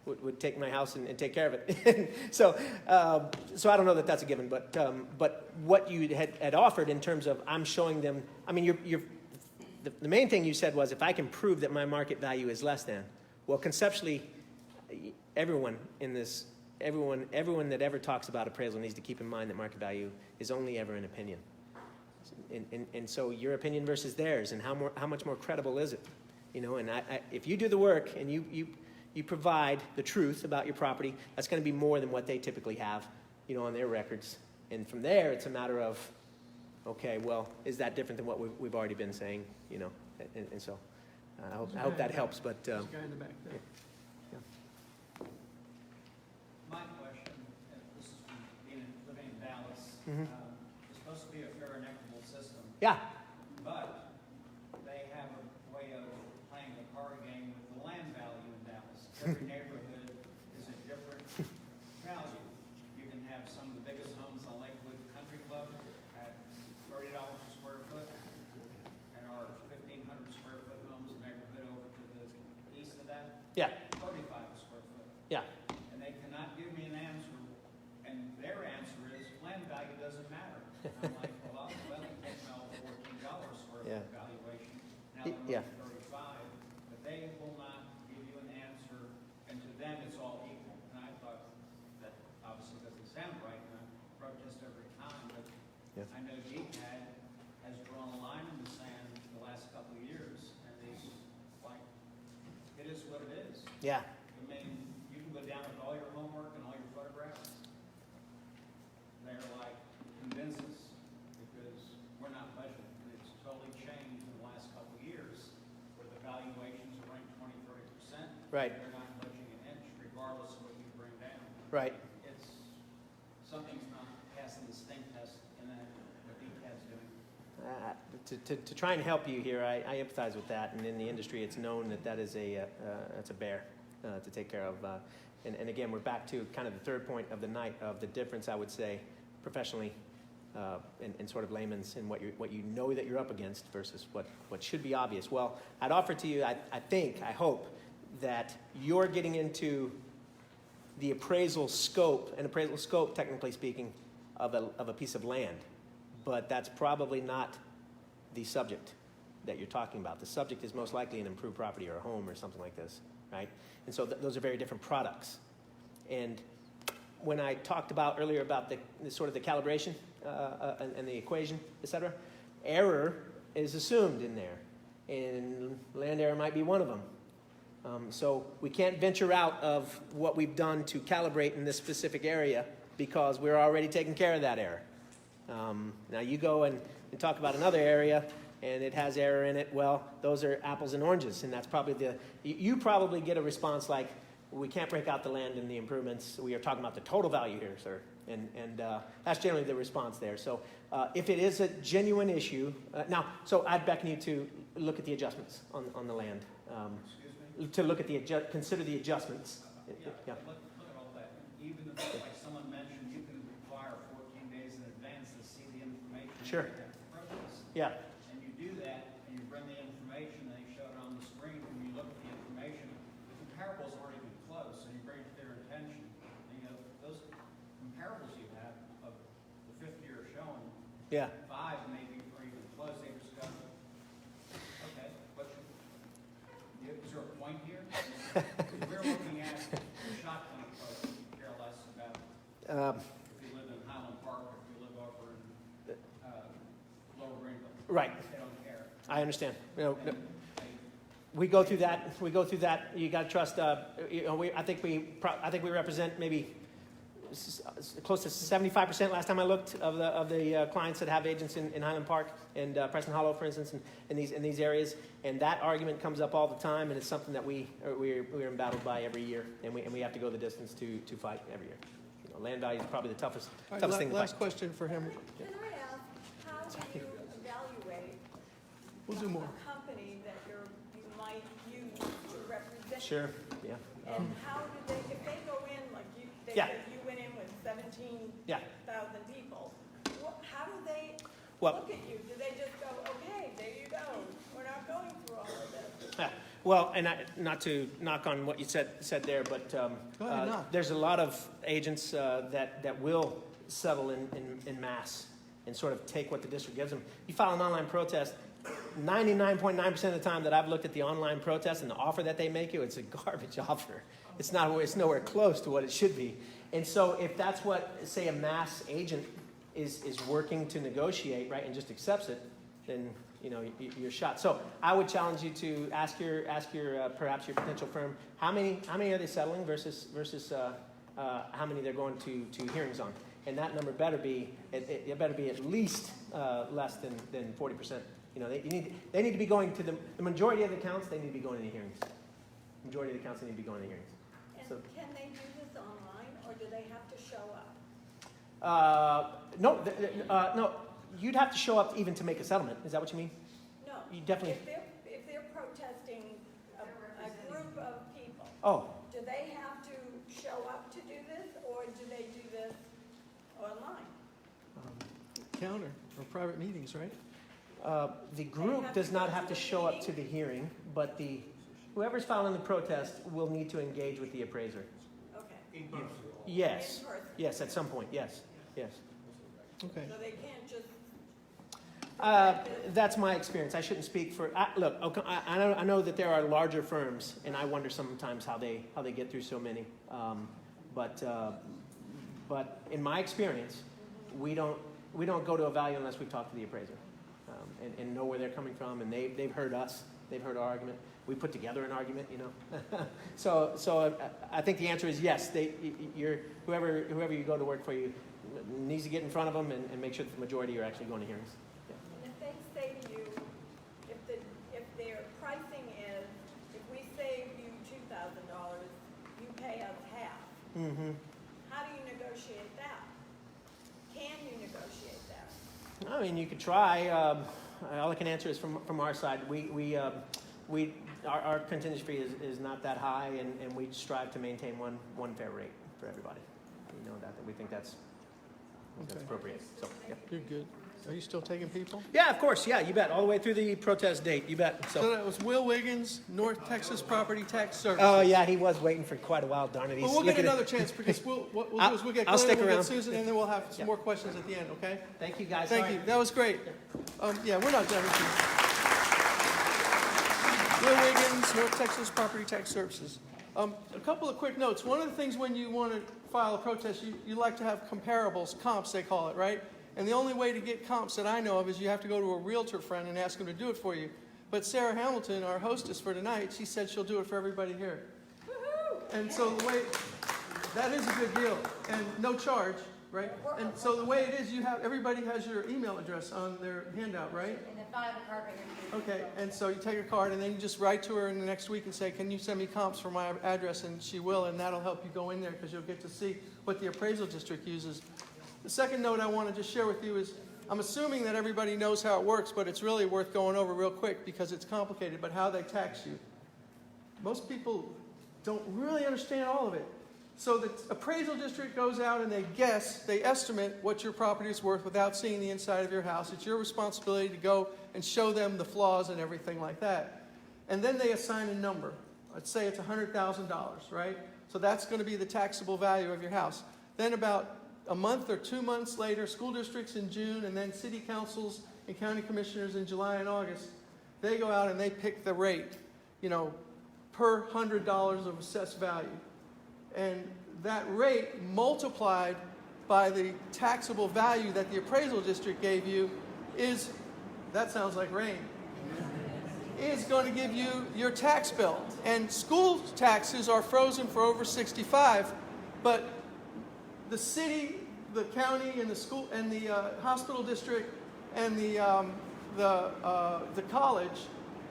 would take my house and take care of it. so I don't know that that's a given. But what you had offered in terms of I'm showing them. I mean, the main thing you said was, if I can prove that my market value is less than. Well, conceptually, everyone that ever talks about appraisal needs to keep in mind that market value is only ever an opinion. And so your opinion versus theirs, and how much more credible is it? And if you do the work and you provide the truth about your property, that's going to be more than what they typically have, on their records. And from there, it's a matter of, okay, well, is that different than what we've already been saying? And so I hope that helps. But There's a guy in the back there. My question, and this is from living in Dallas, Mhm. it's supposed to be a fair and equitable system, yeah. but they have a way of playing the card game with the land value in Dallas. Every neighborhood is a different value. You can have some of the biggest homes on Lakewood Country Club at $30 a square foot, and our 1,500 square foot homes neighborhood over to the east of that, Yeah. 35 a square foot. Yeah. And they cannot give me an answer, and their answer is land value doesn't matter. And I'm like, well, you can't tell $14 square Yeah. foot valuation. Now Yeah. they're worth 35, but they will not give you an answer, and to them it's all equal. And I thought that obviously doesn't sound right, and I protest every time, but Yeah. I know DCAD has drawn a line in the sand the last couple of years, and it's like, it is what it is. Yeah. I mean, you can go down with all your homework and all your photographs. They're like, convince us, because we're not budgeting. It's totally changed in the last couple of years, where the valuations are ranked 20-30%. Right. They're not budging an inch, regardless of what you bring down. Right. Something's not passing the stink test in that, what DCAD's doing. To try and help you here, I empathize with that, and in the industry, it's known that is that's a bear to take care of. And again, we're back to kind of the third point of the night of the difference, I would say, professionally, and sort of layman's, and what you know that you're up against versus what should be obvious. Well, I'd offer to you, I hope, that you're getting into the appraisal scope, technically speaking, of a piece of land. But that's probably not the subject that you're talking about. The subject is most likely an improved property or a home or something like this, right? And so those are very different products. And when I talked about earlier about the sort of the calibration and the equation, et cetera, error is assumed in there. And land error might be one of them. So we can't venture out of what we've done to calibrate in this specific area because we're already taking care of that error. Now you go and talk about another area and it has error in it. Well, those are apples and oranges, and that's probably you probably get a response like, we can't break out the land and the improvements. We are talking about the total value here, sir. And that's generally the response there. So if it is a genuine issue, so I'd beckon you to look at the adjustments on the land. To look at consider the adjustments. Yeah. Look at all that. Even if, like someone mentioned, you can require 14 days in advance to see the information. Sure. Yeah. And you do that, and you bring the information, and you show it on the screen, and you look at the information. The comparables already been close, and you bring it to their attention. And, those comparables you have of the fifth year showing, Yeah. 5 maybe, or even close, they just go, okay, is there a point here? Because we're looking at the shotgun approach, we care less about if you live in Highland Park or if you live over in Lower Greenville. Right. They don't care. I understand. We go through that. You got to trust. I think we represent maybe close to 75% last time I looked of the clients that have agents in Highland Park and Preston Hollow, for instance, in these areas. And that argument comes up all the time, and it's something that we're embattled by every year, and we have to go the distance to fight every year. Land value is probably the toughest thing to fight. Last question for him. Can I ask, how do you evaluate We'll do more. a company that you might use to represent? Sure. Yeah. And how do they, if they go in, like they Yeah. said you went in with 17,000 people, how do they look at you? Do they just go, okay, there you go, we're not going through all of this? Yeah. Well, and not to knock on what you said there, but there's a lot of agents that will settle in mass and sort of take what the district gives them. You file an online protest, 99.9% of the time that I've looked at the online protest and the offer that they make you, it's a garbage offer. It's nowhere close to what it should be. And so if that's what, say, a mass agent is working to negotiate, right, and just accepts it, then you're shot. So I would challenge you to ask your perhaps your potential firm how many are they settling versus how many they're going to hearings on, and that number better be at least less than 40%. They need to be going to the majority of the accounts. They need to be going to the hearings. Majority of the accounts they need to be going to hearings. And can they do this online, or do they have to show up? No. You'd have to show up even to make a settlement. Is that what you mean? No. You definitely. If they're protesting a group of people. Oh. Do they have to show up to do this, or do they do this online? Counter or private meetings, right? The group does not have to show up to the hearing, but whoever's filing the protest will need to engage with the appraiser. Okay. In person. Yes. In person. Yes, at some point. Yes. Okay. So they can't just. That's my experience. I shouldn't speak for. Look, okay, I know that there are larger firms, and I wonder sometimes how they get through so many. But in my experience, we don't go to a value unless we've talked to the appraiser and know where they're coming from, and they've heard us. They've heard our argument. We put together an argument, So I think the answer is yes. Whoever you go to work for you needs to get in front of them and make sure that the majority are actually going to hearings. And if they say to you, if their pricing is, if we save you $2,000, you pay us half. Mm-hmm. How do you negotiate that? Can you negotiate that? I mean, you could try. All I can answer is from our side. Our contingency fee is not that high, and we strive to maintain one fair rate for everybody. That we think that's appropriate. So yeah. You're good. Are you still taking people? Yeah, of course. Yeah, you bet. All the way through the protest date. You bet. So that was Will Wiggins, North Texas Property Tax Service. Oh, yeah, he was waiting for quite a while. Darn it. Well, we'll get another chance because what we'll do is we'll get I'll Glenn, stick we'll around. get Susan, and then we'll have some more questions at the end, okay? Thank you, guys. Thank Sorry. you. That was great. Yeah, we're not done with you. Will Wiggins, North Texas Property Tax Services. A couple of quick notes. One of the things when you want to file a protest, you like to have comparables, comps they call it, right? And the only way to get comps that I know of is you have to go to a realtor friend and ask them to do it for you. But Sarah Hamilton, our hostess for tonight, she said she'll do it for everybody here. And so the way, that is a good deal, and no charge, right? And so the way it is, everybody has your email address on their handout, right? And if I have a card right here. Okay, and so you take a card and then you just write to her in the next week and say, can you send me comps for my address? And she will, and that'll help you go in there because you'll get to see what the appraisal district uses. The second note I want to just share with you is, I'm assuming that everybody knows how it works, but it's really worth going over real quick because it's complicated, but how they tax you. Most people don't really understand all of it. So the appraisal district goes out and they estimate what your property is worth without seeing the inside of your house. It's your responsibility to go and show them the flaws and everything like that. And then they assign a number. Let's say it's $100,000, right? So that's going to be the taxable value of your house. Then about a month or 2 months later, school districts in June, and then city councils and county commissioners in July and August, they go out and they pick the rate, per $100 of assessed value. And that rate multiplied by the taxable value that the appraisal district gave you that sounds like rain, is going to give you your tax bill. And school taxes are frozen for over 65, but the city, the county, and the school, and the hospital district, and the college,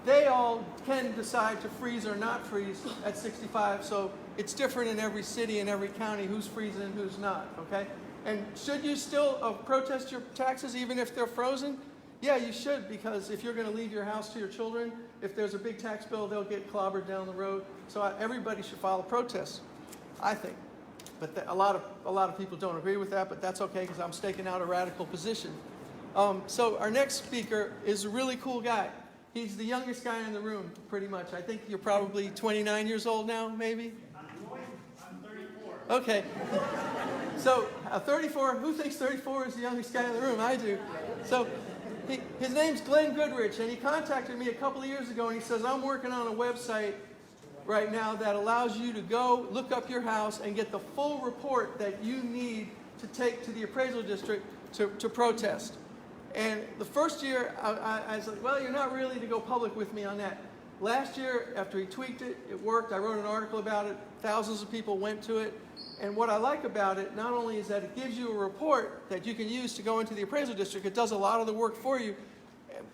they all can decide to freeze or not freeze at 65. So it's different in every city and every county who's freezing and who's not. Okay. And should you still protest your taxes even if they're frozen? Yeah, you should, because if you're going to leave your house to your children, if there's a big tax bill, they'll get clobbered down the road. So everybody should file a protest, I think. But a lot of people don't agree with that, but that's okay because I'm staking out a radical position. So our next speaker is a really cool guy. He's the youngest guy in the room, pretty much. I think you're probably 29 years old now, maybe? I'm 34. Okay. So 34, who thinks 34 is the youngest guy in the room? I do. So his name's Glenn Goodrich, and he contacted me a couple of years ago, and he says, I'm working on a website right now that allows you to go look up your house and get the full report that you need to take to the appraisal district to protest. And the first year, I was like, well, you're not really to go public with me on that. Last year, after he tweaked it, it worked. I wrote an article about it. Thousands of people went to it. And what I like about it, not only is that it gives you a report that you can use to go into the appraisal district, it does a lot of the work for you.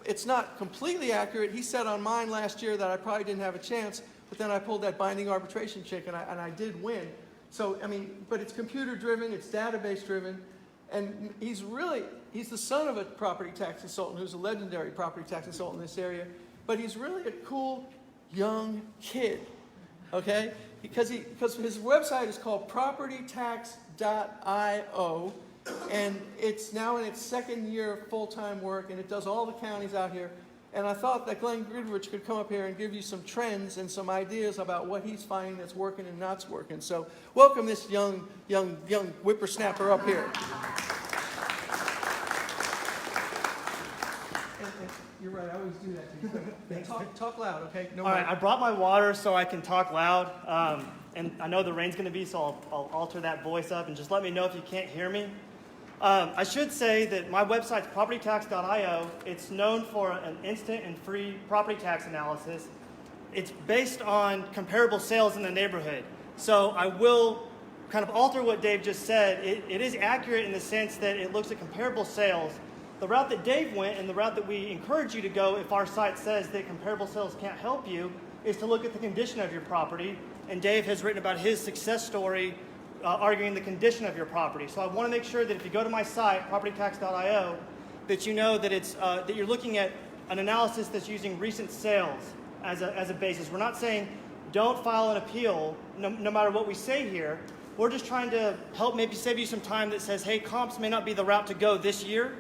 It's not completely accurate. He said on mine last year that I probably didn't have a chance, but then I pulled that binding arbitration trick and I did win. So, but it's computer driven, it's database driven, and he's the son of a property tax consultant who's a legendary property tax consultant in this area, but he's really a cool young kid, okay? Because his website is called propertytax.io, and it's now in its second year of full-time work, and it does all the counties out here. And I thought that Glenn Goodrich could come up here and give you some trends and some ideas about what he's finding that's working and not working. So welcome this young whippersnapper up here. You're right, I always do that. Talk loud, okay? No All right, I brought my water so I can talk loud. And I know the rain's going to be, so I'll alter that voice up. And just let me know if you can't hear me. I should say that my website's propertytax.io. It's known for an instant and free property tax analysis. It's based on comparable sales in the neighborhood. So I will kind of alter what Dave just said. It is accurate in the sense that it looks at comparable sales. The route that Dave went and the route that we encourage you to go if our site says that comparable sales can't help you is to look at the condition of your property. And Dave has written about his success story arguing the condition of your property. So I want to make sure that if you go to my site, propertytax.io, that you know that it's that you're looking at an analysis that's using recent sales as a basis. We're not saying don't file an appeal no matter what we say here. We're just trying to help maybe save you some time that says, hey, comps may not be the route to go this year,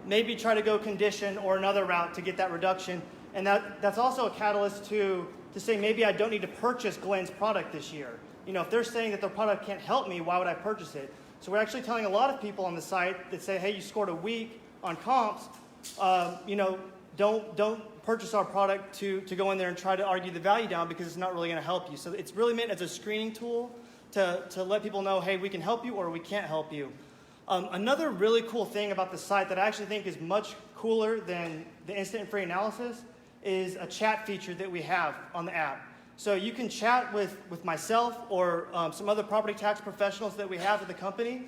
maybe try to go condition or another route to get that reduction. And that's also a catalyst to say maybe I don't need to purchase Glenn's product this year. You know, if they're saying that their product can't help me, why would I purchase it? So we're actually telling a lot of people on the site that say, hey, you scored a week on comps, you know, don't purchase our product to go in there and try to argue the value down because it's not really going to help you. So it's really meant as a screening tool to let people know, hey, we can help you or we can't help you. Another really cool thing about the site that I actually think is much cooler than the instant and free analysis is a chat feature that we have on the app. So you can chat with myself or some other property tax professionals that we have at the company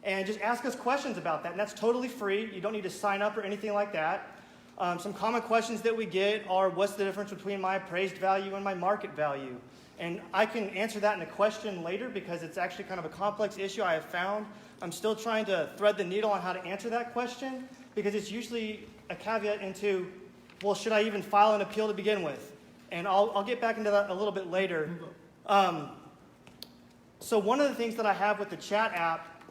and just ask us questions about that. And that's totally free. You don't need to sign up or anything like that. Some common questions that we get are, what's the difference between my appraised value and my market value? And I can answer that in a question later because it's actually kind of a complex issue I have found. I'm still trying to thread the needle on how to answer that question because it's usually a caveat into, well, should I even file an appeal to begin with? And I'll get back into that a little bit later. So one of the things that I have with the chat app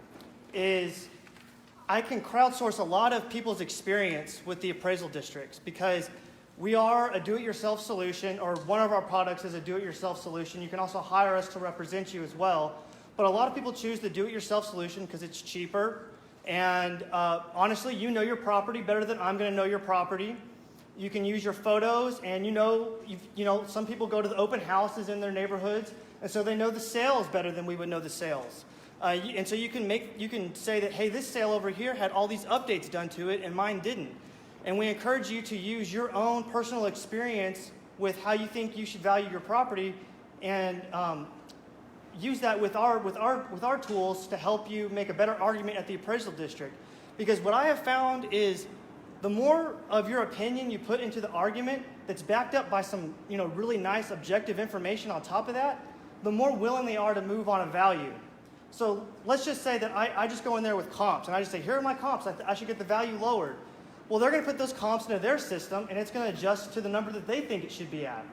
is I can crowdsource a lot of people's experience with the appraisal districts because we are a do-it-yourself solution, or one of our products is a do-it-yourself solution. You can also hire us to represent you as well. But a lot of people choose the do-it-yourself solution because it's cheaper. And honestly, you know your property better than I'm going to know your property. You can use your photos, and you know, some people go to the open houses in their neighborhoods, and so they know the sales better than we would know the sales. And so you can say that, hey, this sale over here had all these updates done to it, and mine didn't. And we encourage you to use your own personal experience with how you think you should value your property, and use that with our tools to help you make a better argument at the appraisal district. Because what I have found is the more of your opinion you put into the argument that's backed up by some really nice objective information on top of that, the more willing they are to move on a value. So let's just say that I just go in there with comps and I just say, here are my comps, I should get the value lowered. Well, they're going to put those comps into their system and it's going to adjust to the number that they think it should be at.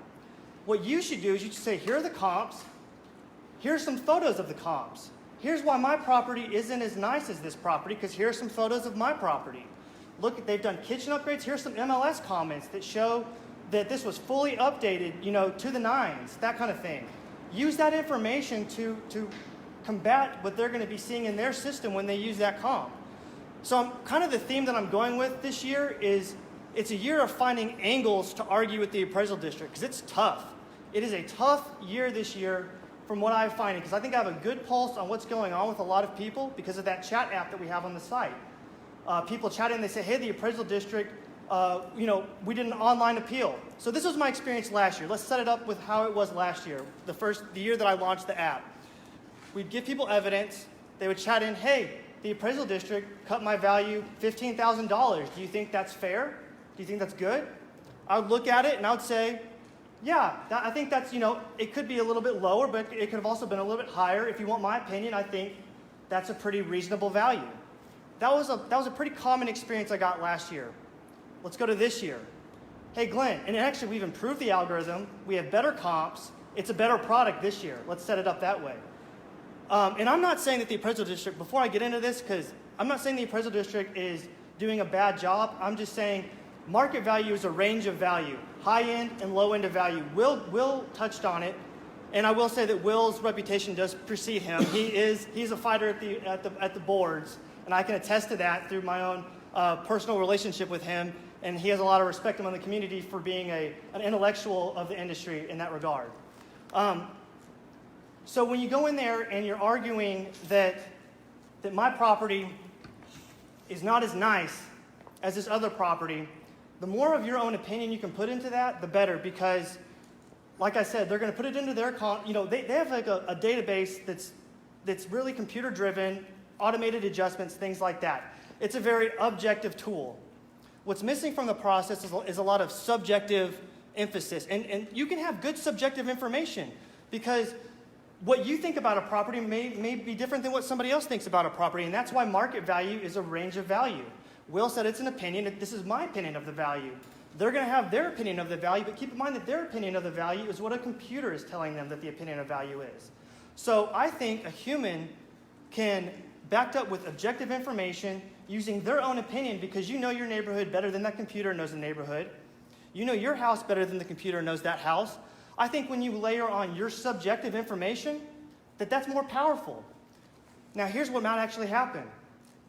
What you should do is you should say, here are the comps, here's some photos of the comps. Here's why my property isn't as nice as this property, because here's some photos of my property. Look, they've done kitchen upgrades. Here's some MLS comments that show that this was fully updated, to the nines, that kind of thing. Use that information to combat what they're going to be seeing in their system when they use that comp. So kind of the theme that I'm going with this year is it's a year of finding angles to argue with the appraisal district, because it's tough. It is a tough year this year from what I'm finding, because I think I have a good pulse on what's going on with a lot of people because of that chat app that we have on the site. People chat in, they say, hey, the appraisal district, we did an online appeal. So this was my experience last year. Let's set it up with how it was last year, the year that I launched the app. We'd give people evidence. They would chat in, hey, the appraisal district cut my value $15,000. Do you think that's fair? Do you think that's good? I would look at it and I would say, yeah, I think that's, it could be a little bit lower, but it could have also been a little bit higher. If you want my opinion, I think that's a pretty reasonable value. That was a pretty common experience I got last year. Let's go to this year. Hey, Glenn, and actually we've improved the algorithm. We have better comps. It's a better product this year. Let's set it up that way. And I'm not saying that the appraisal district, before I get into this, because I'm not saying the appraisal district is doing a bad job. I'm just saying market value is a range of value, high end and low end of value. Will touched on it, and I will say that Will's reputation does precede him. He's a fighter at the boards, and I can attest to that through my own personal relationship with him. And he has a lot of respect among the community for being an intellectual of the industry in that regard. So when you go in there and you're arguing that my property is not as nice as this other property, the more of your own opinion you can put into that, the better. Because, like I said, they're going to put it into their they have like a database that's really computer driven, automated adjustments, things like that. It's a very objective tool. What's missing from the process is a lot of subjective emphasis. And you can have good subjective information because what you think about a property may be different than what somebody else thinks about a property, and that's why market value is a range of value. Will said it's an opinion. This is my opinion of the value. They're going to have their opinion of the value, but keep in mind that their opinion of the value is what a computer is telling them that the opinion of value is. So I think a human can, backed up with objective information, using their own opinion because you know your neighborhood better than that computer knows the neighborhood. You know your house better than the computer knows that house. I think when you layer on your subjective information, that's more powerful. Now, here's what might actually happen.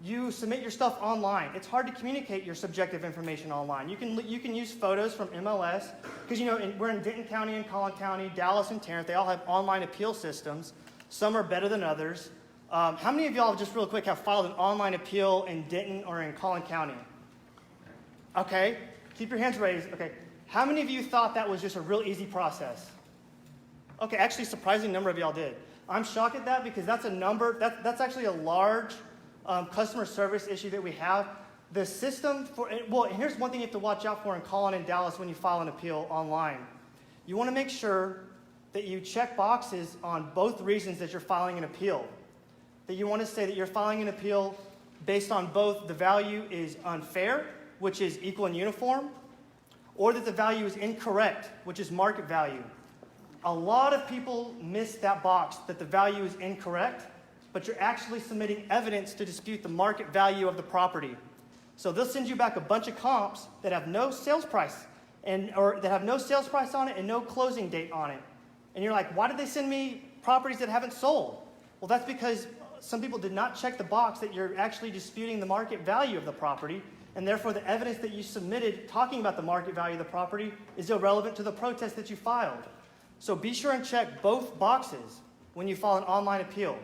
You submit your stuff online. It's hard to communicate your subjective information online. You can use photos from MLS, because we're in Denton County and Collin County, Dallas and Tarrant. They all have online appeal systems. Some are better than others. How many of y'all, just real quick, have filed an online appeal in Denton or in Collin County? Okay, keep your hands raised. Okay, how many of you thought that was just a real easy process? Okay, actually, a surprising number of y'all did. I'm shocked at that because that's a number, that's actually a large customer service issue that we have. The system and here's one thing you have to watch out for in Collin and Dallas when you file an appeal online. You want to make sure that you check boxes on both reasons that you're filing an appeal. That you want to say that you're filing an appeal based on both the value is unfair, which is equal and uniform, or that the value is incorrect, which is market value. A lot of people miss that box that the value is incorrect, but you're actually submitting evidence to dispute the market value of the property. So they'll send you back a bunch of comps that have no sales price or that have no sales price on it and no closing date on it. And you're like, why did they send me properties that haven't sold? Well, that's because some people did not check the box that you're actually disputing the market value of the property, and therefore the evidence that you submitted talking about the market value of the property is irrelevant to the protest that you filed. So be sure and check both boxes when you file an online appeal.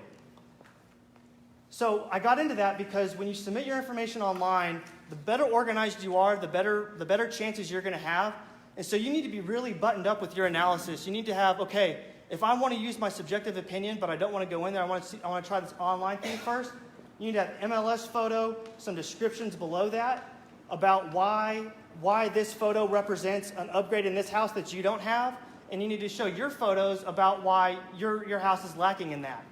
So I got into that because when you submit your information online, the better organized you are, the better chances you're going to have. And so you need to be really buttoned up with your analysis. You need to have, okay, if I want to use my subjective opinion, but I don't want to go in there, I want to try this online thing first, you need to have MLS photo, some descriptions below that about why this photo represents an upgrade in this house that you don't have. And you need to show your photos about why your house is lacking in that.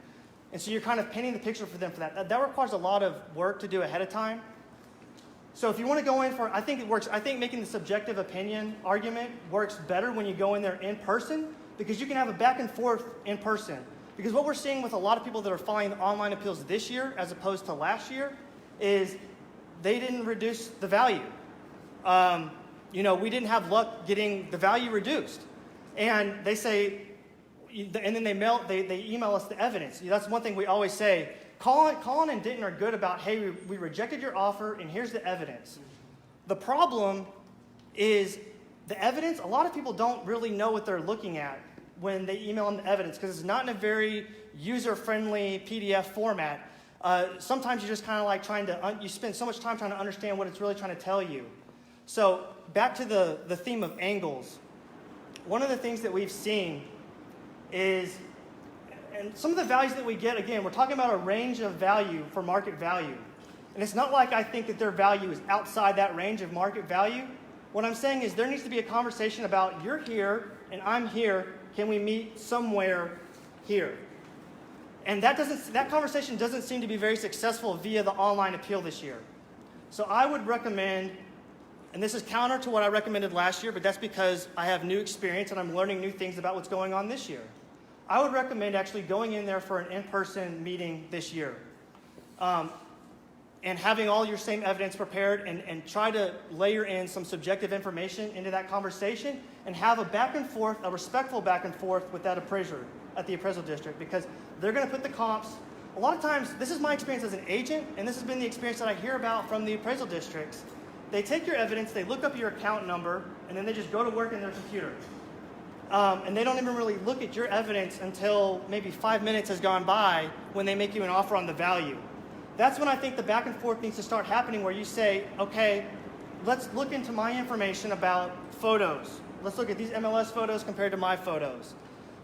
And so you're kind of painting the picture for them for that. That requires a lot of work to do ahead of time. So if you want to go in for, I think it works. I think making the subjective opinion argument works better when you go in there in person because you can have a back and forth in person. Because what we're seeing with a lot of people that are filing online appeals this year as opposed to last year is they didn't reduce the value. We didn't have luck getting the value reduced. And they say, and then they email us the evidence. That's one thing we always say. Collin and Denton are good about, hey, we rejected your offer, and here's the evidence. The problem is the evidence, a lot of people don't really know what they're looking at when they email them the evidence because it's not in a very user-friendly PDF format. Sometimes you're just kind of like you spend so much time trying to understand what it's really trying to tell you. So back to the theme of angles. One of the things that we've seen is, and some of the values that we get, again, we're talking about a range of value for market value. And it's not like I think that their value is outside that range of market value. What I'm saying is there needs to be a conversation about you're here and I'm here. Can we meet somewhere here? And that conversation doesn't seem to be very successful via the online appeal this year. So I would recommend, and this is counter to what I recommended last year, but that's because I have new experience and I'm learning new things about what's going on this year. I would recommend actually going in there for an in-person meeting this year and having all your same evidence prepared and try to layer in some subjective information into that conversation and have a back and forth, a respectful back and forth with that appraiser at the appraisal district because they're going to put the comps. A lot of times, this is my experience as an agent, and this has been the experience that I hear about from the appraisal districts. They take your evidence, they look up your account number, and then they just go to work in their computer. And they don't even really look at your evidence until maybe 5 minutes has gone by when they make you an offer on the value. That's when I think the back and forth needs to start happening where you say, okay, let's look into my information about photos. Let's look at these MLS photos compared to my photos.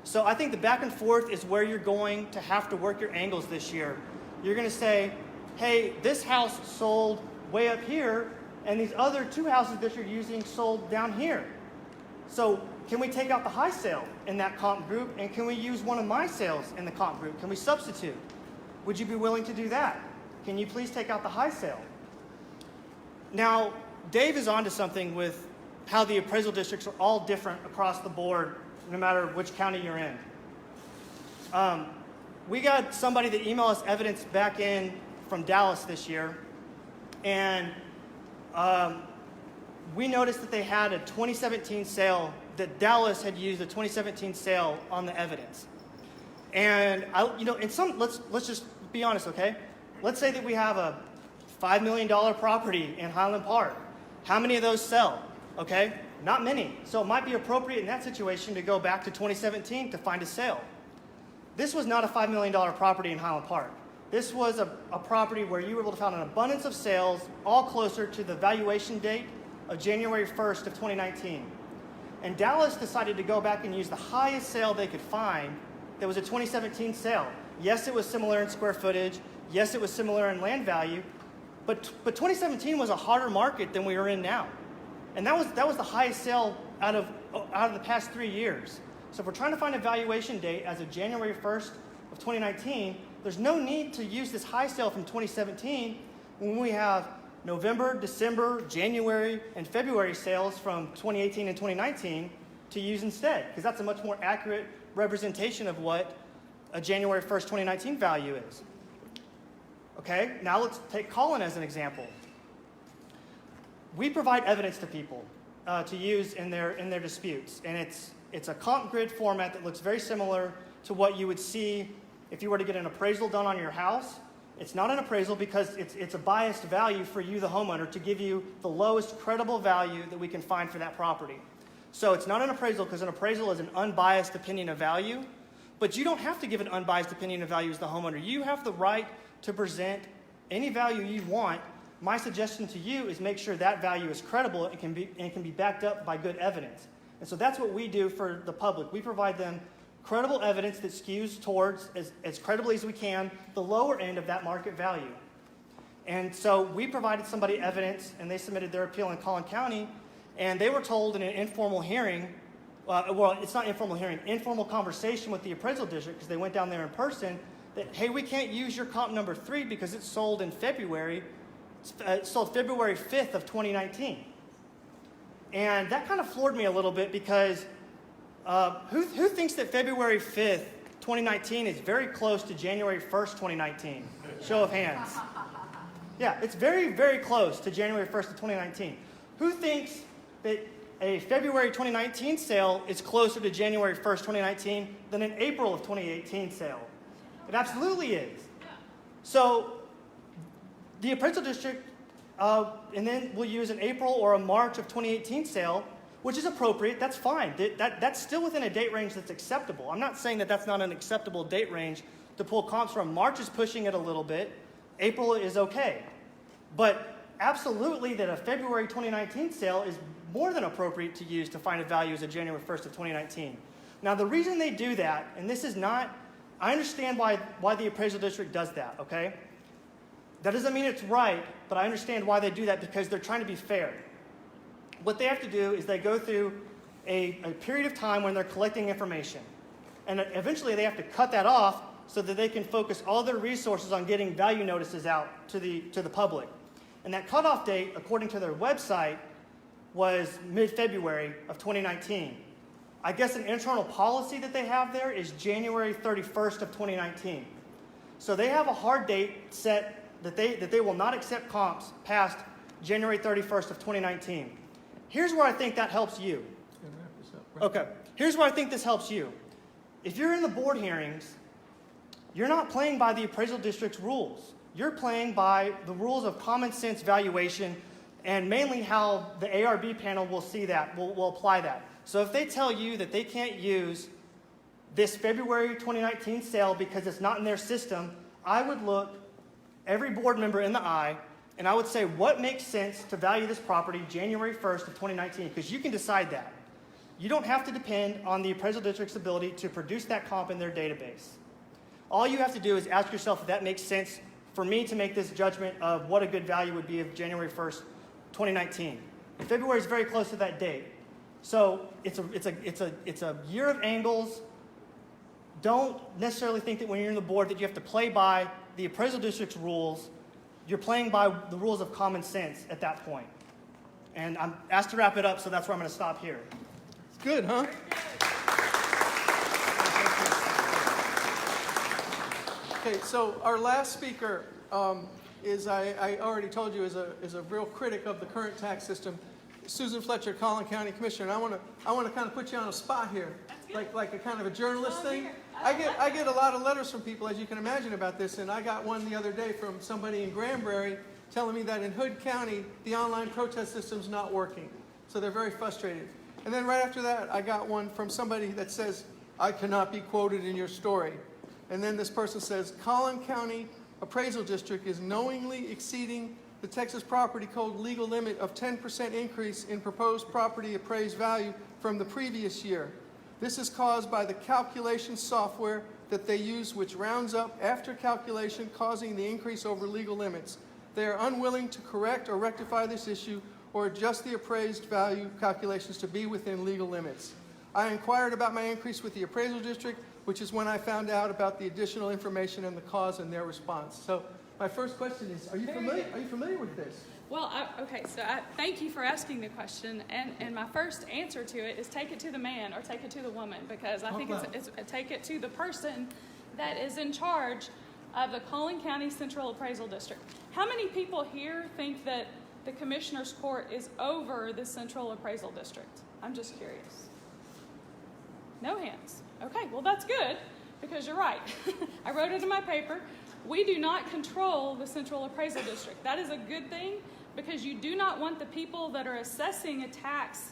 So I think the back and forth is where you're going to have to work your angles this year. You're going to say, hey, this house sold way up here, and these other two houses that you're using sold down here. So can we take out the high sale in that comp group, and can we use one of my sales in the comp group? Can we substitute? Would you be willing to do that? Can you please take out the high sale? Now, Dave is onto something with how the appraisal districts are all different across the board, no matter which county you're in. We got somebody that emailed us evidence back in from Dallas this year, And we noticed that they had a 2017 sale, that Dallas had used a 2017 sale on the evidence. And let's just be honest, okay? Let's say that we have a $5 million property in Highland Park. How many of those sell? Okay, not many. So it might be appropriate in that situation to go back to 2017 to find a sale. This was not a $5 million property in Highland Park. This was a property where you were able to find an abundance of sales, all closer to the valuation date of January 1st of 2019. And Dallas decided to go back and use the highest sale they could find that was a 2017 sale. Yes, it was similar in square footage. Yes, it was similar in land value. But 2017 was a harder market than we are in now. And that was the highest sale out of the past 3 years. So if we're trying to find a valuation date as of January 1st of 2019, there's no need to use this high sale from 2017 when we have November, December, January, and February sales from 2018 and 2019 to use instead, because that's a much more accurate representation of what a January 1st, 2019 value is. Okay, now let's take Colin as an example. We provide evidence to people to use in their disputes, and it's a comp grid format that looks very similar to what you would see if you were to get an appraisal done on your house. It's not an appraisal because it's a biased value for you, the homeowner, to give you the lowest credible value that we can find for that property. So it's not an appraisal because an appraisal is an unbiased opinion of value, but you don't have to give an unbiased opinion of value as the homeowner. You have the right to present any value you want. My suggestion to you is make sure that value is credible and can be backed up by good evidence. And so that's what we do for the public. We provide them credible evidence that skews towards, as credibly as we can, the lower end of that market value. And so we provided somebody evidence, and they submitted their appeal in Collin County, and they were told in an informal hearing, well, it's not informal hearing, informal conversation with the appraisal district, because they went down there in person, that, hey, we can't use your comp number 3 because it's sold in February. It sold February 5th of 2019. And that kind of floored me a little bit because who thinks that February 5th, 2019 is very close to January 1st, 2019? Show of hands. Yeah, it's very, very close to January 1st of 2019. Who thinks that a February 2019 sale is closer to January 1st, 2019 than an April of 2018 sale? It absolutely is. So the appraisal district, and then we'll use an April or a March of 2018 sale, which is appropriate. That's fine. That's still within a date range that's acceptable. I'm not saying that that's not an acceptable date range to pull comps from. March is pushing it a little bit. April is okay. But absolutely that a February 2019 sale is more than appropriate to use to find a value as of January 1st of 2019. Now, the reason they do that, and this is not, I understand why the appraisal district does that, okay? That doesn't mean it's right, but I understand why they do that because they're trying to be fair. What they have to do is they go through a period of time when they're collecting information. And eventually they have to cut that off so that they can focus all their resources on getting value notices out to the public. And that cutoff date, according to their website, was mid-February of 2019. I guess an internal policy that they have there is January 31st of 2019. So they have a hard date set that they will not accept comps past January 31st of 2019. Here's where I think that helps you. Okay, here's where I think this helps you. If you're in the board hearings, you're not playing by the appraisal district's rules. You're playing by the rules of common sense valuation and mainly how the ARB panel will see that, will apply that. So if they tell you that they can't use this February 2019 sale because it's not in their system, I would look every board member in the eye and I would say, what makes sense to value this property January 1st of 2019? Because you can decide that. You don't have to depend on the appraisal district's ability to produce that comp in their database. All you have to do is ask yourself if that makes sense for me to make this judgment of what a good value would be of January 1st, 2019. And February is very close to that date. So it's a year of angles. Don't necessarily think that when you're in the board that you have to play by the appraisal district's rules. You're playing by the rules of common sense at that point. And I'm asked to wrap it up, so that's where I'm going to stop here. It's good, huh? Okay, so our last speaker, is I already told you is a real critic of the current tax system. Susan Fletcher, Collin County Commissioner, and I want to kind of put you on a spot here, like a kind of a journalist thing. I get a lot of letters from people, as you can imagine, about this, and I got one the other day from somebody in Granbury telling me that in Hood County the online protest system's not working, so they're very frustrated. And then right after that, I got one from somebody that says, I cannot be quoted in your story. And then this person says, Collin County Appraisal District is knowingly exceeding the Texas Property Code legal limit of 10% increase in proposed property appraised value from the previous year. This is caused by the calculation software that they use, which rounds up after calculation, causing the increase over legal limits. They are unwilling to correct or rectify this issue or adjust the appraised value calculations to be within legal limits. I inquired about my increase with the appraisal district, which is when I found out about the additional information and the cause and their response. So my first question is, are you familiar with this? Well, thank you for asking the question, and my first answer to it is take it to the man or take it to the woman, because I think it's take it to the person that is in charge of the Collin County Central Appraisal District. How many people here think that the Commissioner's Court is over the Central Appraisal District? I'm just curious. No hands. Okay, well that's good, because you're right. I wrote it in my paper. We do not control the Central Appraisal District. That is a good thing, because you do not want the people that are assessing a tax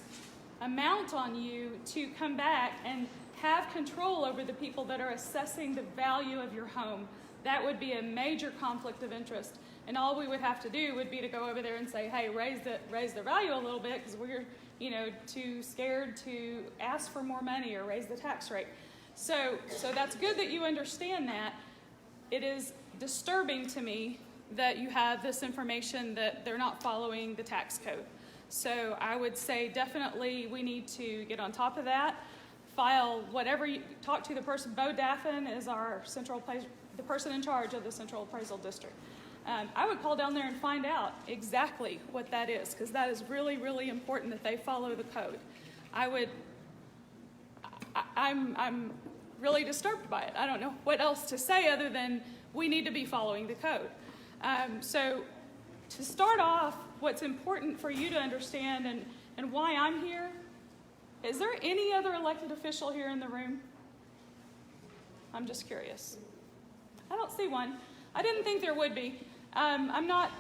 amount on you to come back and have control over the people that are assessing the value of your home. That would be a major conflict of interest. And all we would have to do would be to go over there and say, hey, raise the value a little bit, because we're too scared to ask for more money or raise the tax rate. So that's good that you understand that. It is disturbing to me that you have this information that they're not following the tax code. So I would say definitely we need to get on top of that. File whatever you talk to the person. Bo Daffin is the person in charge of the Central Appraisal District. I would call down there and find out exactly what that is, because that is really, really important that they follow the code. I'm really disturbed by it. I don't know what else to say other than we need to be following the code. So to start off, what's important for you to understand and why I'm here, is there any other elected official here in the room? I'm just curious. I don't see one. I didn't think there would be. I'm not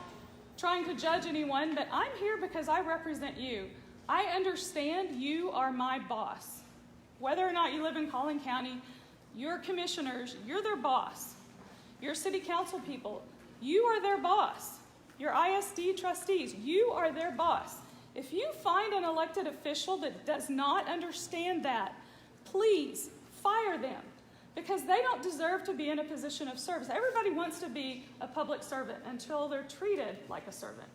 trying to judge anyone, but I'm here because I represent you. I understand you are my boss. Whether or not you live in Collin County, your commissioners, you're their boss. Your city council people, you are their boss. Your ISD trustees, you are their boss. If you find an elected official that does not understand that, please fire them, because they don't deserve to be in a position of service. Everybody wants to be a public servant until they're treated like a servant.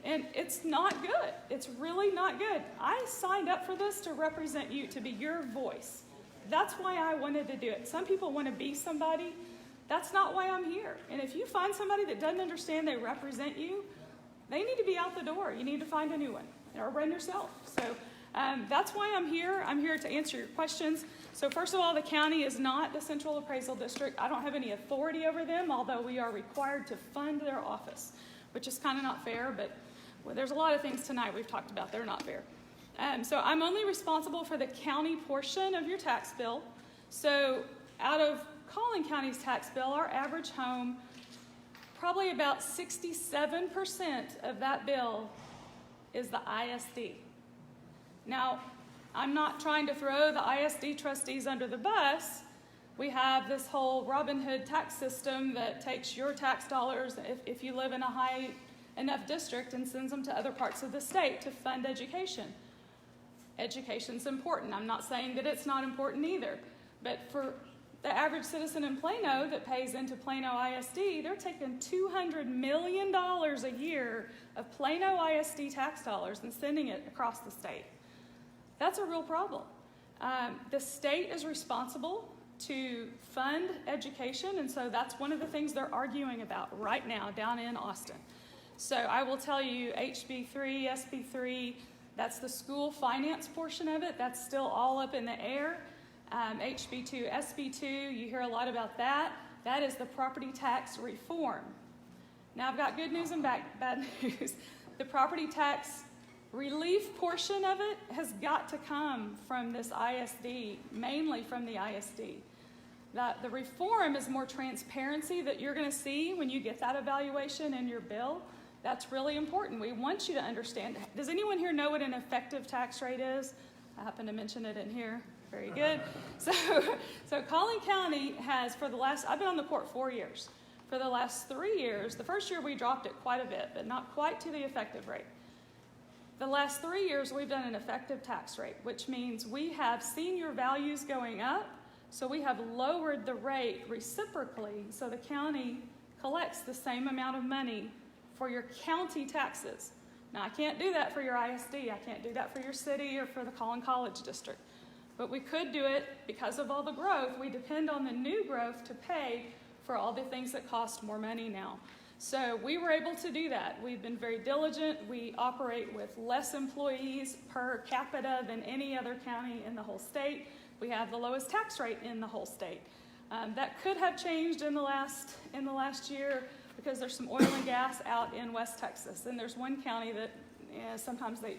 And it's not good. It's really not good. I signed up for this to represent you, to be your voice. That's why I wanted to do it. Some people want to be somebody. That's not why I'm here. And if you find somebody that doesn't understand they represent you, they need to be out the door. You need to find a new one or run yourself. So that's why I'm here. I'm here to answer your questions. So first of all, the county is not the Central Appraisal District. I don't have any authority over them, although we are required to fund their office, which is kind of not fair, but there's a lot of things tonight we've talked about. They're not fair. So I'm only responsible for the county portion of your tax bill. So out of Collin County's tax bill, our average home, probably about 67% of that bill is the ISD. Now, I'm not trying to throw the ISD trustees under the bus. We have this whole Robin Hood tax system that takes your tax dollars, if you live in a high enough district, and sends them to other parts of the state to fund education. Education's important. I'm not saying that it's not important either, but for the average citizen in Plano that pays into Plano ISD, they're taking $200 million a year of Plano ISD tax dollars and sending it across the state. That's a real problem. The state is responsible to fund education, and so that's one of the things they're arguing about right now down in Austin. So I will tell you, HB3, SB3, that's the school finance portion of it. That's still all up in the air. HB2, SB2, you hear a lot about that. That is the property tax reform. Now I've got good news and bad news. The property tax relief portion of it has got to come from this ISD, mainly from the ISD. The reform is more transparency that you're going to see when you get that evaluation in your bill. That's really important. We want you to understand. Does anyone here know what an effective tax rate is? I happen to mention it in here. Very good. So Collin County has, I've been on the court 4 years. For the last 3 years, the first year we dropped it quite a bit, but not quite to the effective rate. The last 3 years we've done an effective tax rate, which means we have seen your values going up, so we have lowered the rate reciprocally so the county collects the same amount of money for your county taxes. Now, I can't do that for your ISD. I can't do that for your city or for the Collin College District. But we could do it because of all the growth. We depend on the new growth to pay for all the things that cost more money now. So we were able to do that. We've been very diligent. We operate with less employees per capita than any other county in the whole state. We have the lowest tax rate in the whole state. That could have changed in the last year, because there's some oil and gas out in West Texas. And there's one county that sometimes they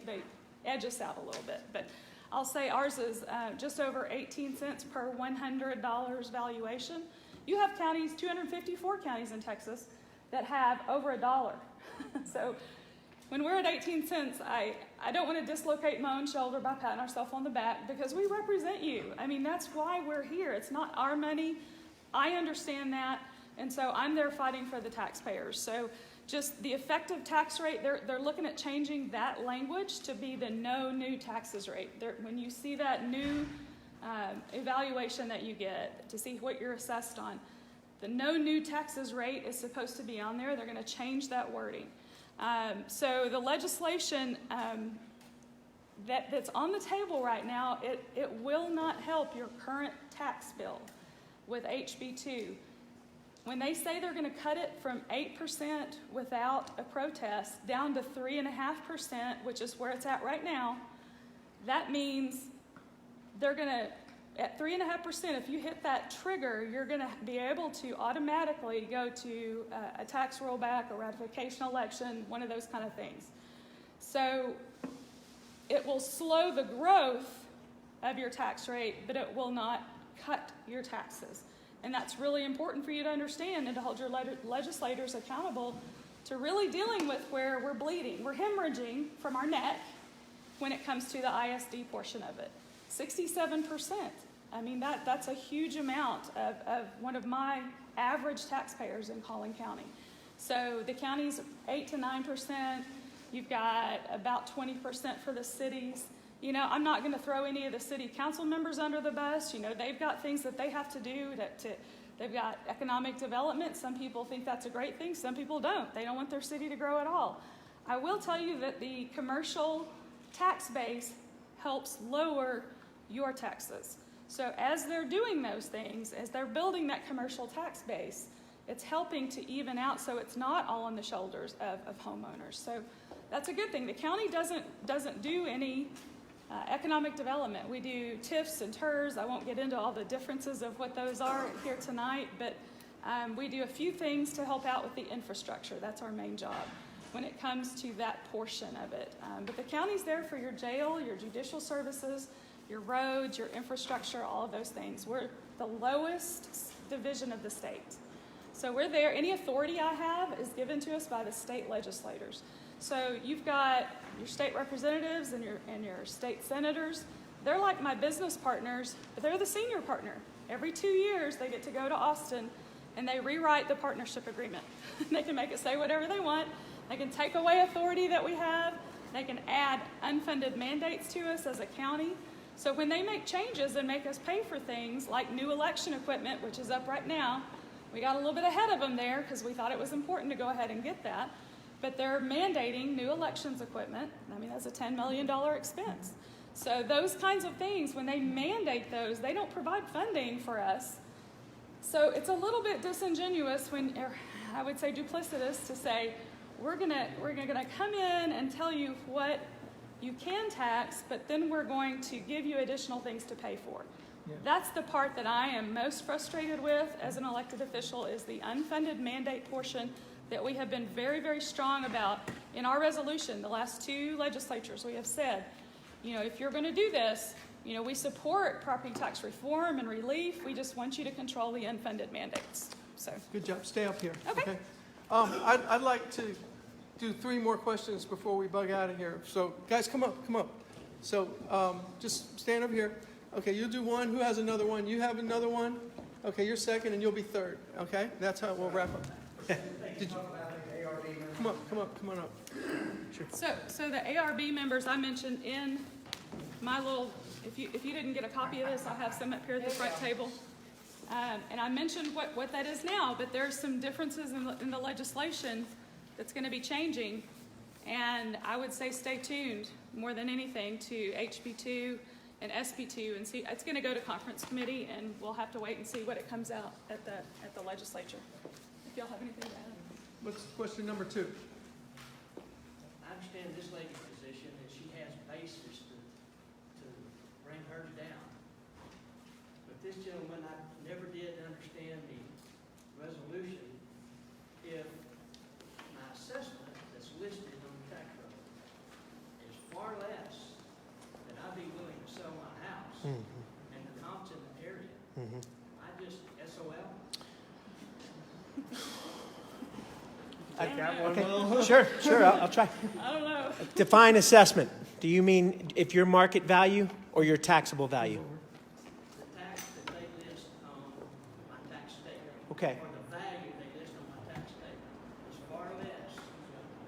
edge us out a little bit. But I'll say ours is just over 18 cents per $100 valuation. You have counties, 254 counties in Texas, that have over $1. So when we're at 18 cents, I don't want to dislocate my own shoulder by patting ourselves on the back, because we represent you. I mean, that's why we're here. It's not our money. I understand that. And so I'm there fighting for the taxpayers. So just the effective tax rate, they're looking at changing that language to be the no new taxes rate. When you see that new evaluation that you get to see what you're assessed on, the no new taxes rate is supposed to be on there. They're going to change that wording. So the legislation that's on the table right now, it will not help your current tax bill with HB2. When they say they're going to cut it from 8% without a protest down to 3.5%, which is where it's at right now, that means they're going to, at 3.5%, if you hit that trigger, you're going to be able to automatically go to a tax rollback, a ratification election, one of those kind of things. So it will slow the growth of your tax rate, but it will not cut your taxes. And that's really important for you to understand and to hold your legislators accountable to really dealing with where we're bleeding. We're hemorrhaging from our neck when it comes to the ISD portion of it. 67%. I mean, that's a huge amount of one of my average taxpayers in Collin County. So the county's 8 to 9%. You've got about 20% for the cities. You know, I'm not going to throw any of the city council members under the bus. You know, they've got things that they have to do. They've got economic development. Some people think that's a great thing. Some people don't. They don't want their city to grow at all. I will tell you that the commercial tax base helps lower your taxes. So as they're doing those things, as they're building that commercial tax base, it's helping to even out so it's not all on the shoulders of homeowners. So that's a good thing. The county doesn't do any economic development. We do TIFs and TERS. I won't get into all the differences of what those are here tonight, but we do a few things to help out with the infrastructure. That's our main job when it comes to that portion of it. But the county's there for your jail, your judicial services, your roads, your infrastructure, all of those things. We're the lowest division of the state. So we're there. Any authority I have is given to us by the state legislators. So you've got your state representatives and your state senators. They're like my business partners, but they're the senior partner. Every 2 years, they get to go to Austin, and they rewrite the partnership agreement. They can make it say whatever they want. They can take away authority that we have. They can add unfunded mandates to us as a county. So when they make changes and make us pay for things like new election equipment, which is up right now, we got a little bit ahead of them there because we thought it was important to go ahead and get that. But they're mandating new elections equipment. I mean, that's a $10 million expense. So those kinds of things, when they mandate those, they don't provide funding for us. So it's a little bit disingenuous or I would say duplicitous to say, we're gonna come in and tell you what you can tax, but then we're going to give you additional things to pay for. Yeah. That's the part that I am most frustrated with as an elected official, is the unfunded mandate portion that we have been very, very strong about in our resolution. The last two legislatures, we have said, if you're going to do this, we support property tax reform and relief. We just want you to control the unfunded mandates. So Good job. Stay up here. Okay. I'd like to do 3 more questions before we bug out of here. So, guys, come up. So, just stand over here. Okay, you'll do one. Who has another one? You have another one? Okay, you're second, and you'll be third. Okay, that's how we'll wrap up. Did you? Come on up. Sure. So the ARB members I mentioned in my little, if you didn't get a copy of this, I'll have some up here at the front table. And I mentioned what that is now, but there's some differences in the legislation that's going to be changing. And I would say stay tuned more than anything to HB2 and SB2 and see. It's going to go to conference committee, and we'll have to wait and see what it comes out at the legislature. If y'all have anything to add. What's question number 2? I understand this lady's position that she has basis to bring hers down. But this gentleman, I never did understand the resolution if my assessment that's listed on the tax roll is far less than I'd be willing to sell my house in the Compton area. I just, SOL. Sure, I'll try. I don't know. Define assessment. Do you mean if your market value or your taxable value? The tax that they list on my tax statement. Okay. Or the value they list on my tax statement is far less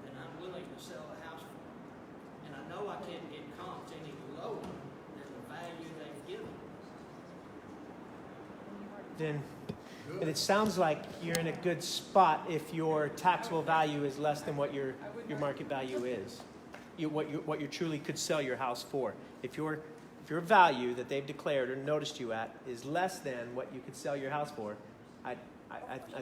than I'm willing to sell the house for. And I know I can't get comps any lower than the value they've given. Then it sounds like you're in a good spot if your taxable value is less than what your market value is. What you truly could sell your house for. If your value that they've declared or noticed you at is less than what you could sell your house for, I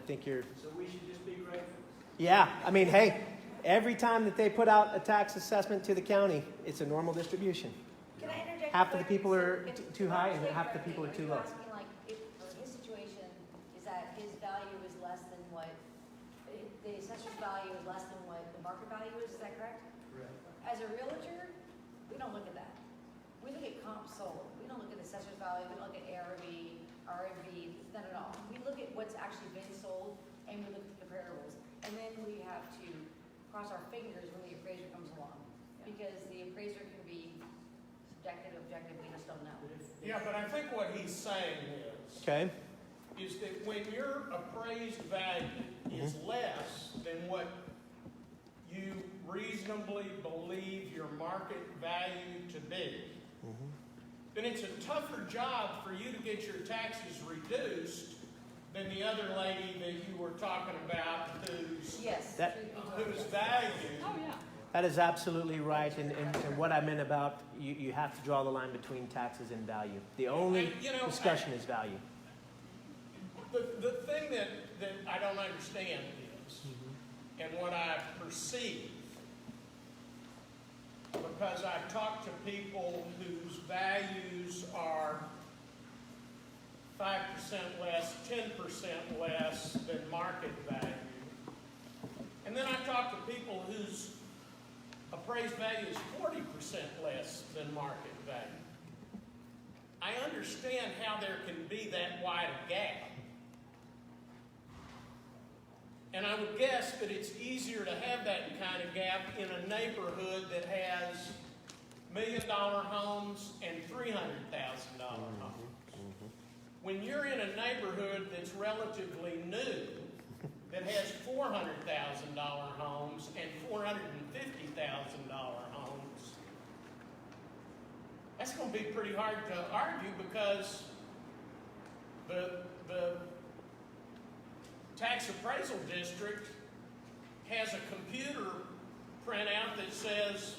think you're. So we should just be grateful. Yeah, I mean, hey, every time that they put out a tax assessment to the county, it's a normal distribution. Can I interject? Half of the people are too high and half the people are too low. Asking, like, if his situation is that his value is less than what the assessor's value is less than what the market value is that correct? Correct. As a realtor, we don't look at that. We look at comp sold. We don't look at assessor's value. We don't look at ARV, RMV, none at all. We look at what's actually been sold, and we look at the comparables. And then we have to cross our fingers when the appraiser comes along, because the appraiser can be subjective, objective. We just don't know. Yeah, but I think what he's saying is that when your appraised value is less than what you reasonably believe your market value to be, then it's a tougher job for you to get your taxes reduced than the other lady that you were talking about whose value. Oh, yeah. That is absolutely right, and what I meant about you have to draw the line between taxes and value. The only discussion is value. The thing that I don't understand is, and what I perceive, because I've talked to people whose values are 5% less, 10% less than market value, and then I talk to people whose appraised value is 40% less than market value. I understand how there can be that wide a gap. And I would guess that it's easier to have that kind of gap in a neighborhood that has $1 million homes and $300,000 homes. When you're in a neighborhood that's relatively new, that has $400,000 homes and $450,000 homes, that's going to be pretty hard to argue, because the tax appraisal district has a computer printout that says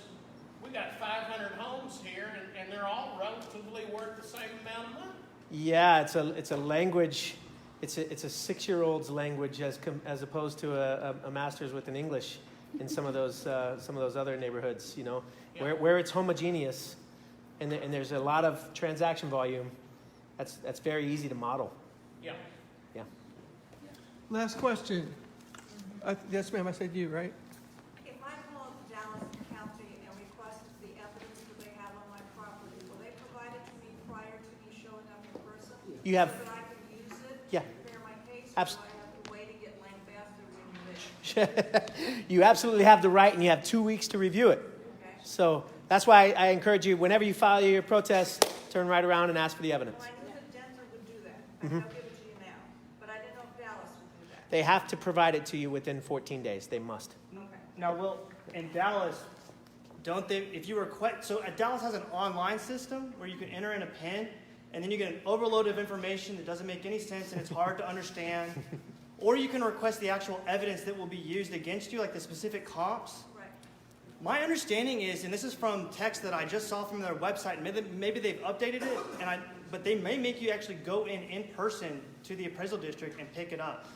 we got 500 homes here, and they're all relatively worth the same amount of money. Yeah, it's a language. It's a 6-year-old's language as opposed to a master's with an English in some of those other neighborhoods. Where it's homogeneous and there's a lot of transaction volume. That's very easy to model. Yeah. Last question. Yes, ma'am, I said you, right? If I call Dallas County and request the evidence that they have on my property, will they provide it to me prior to me showing up in person? You have- So that I can use it Yeah. to prepare my case, or do I Abs- have to wait and get lambasted when you're there? You absolutely have the right, and you have 2 weeks to review it. Okay. So that's why I encourage you, whenever you file your protest, turn right around and ask for the evidence. Well, I knew that Denver would do that. I'll give it to you now. But I didn't know if Dallas would do that. They have to provide it to you within 14 days. They must. Now, Will, in Dallas, don't they, if you request, so Dallas has an online system where you can enter in a PIN, and then you get an overload of information that doesn't make any sense and it's hard to understand. Or you can request the actual evidence that will be used against you, like the specific comps. Right. My understanding is, and this is from text that I just saw from their website, maybe they've updated it, but they may make you actually go in person to the appraisal district and pick it up.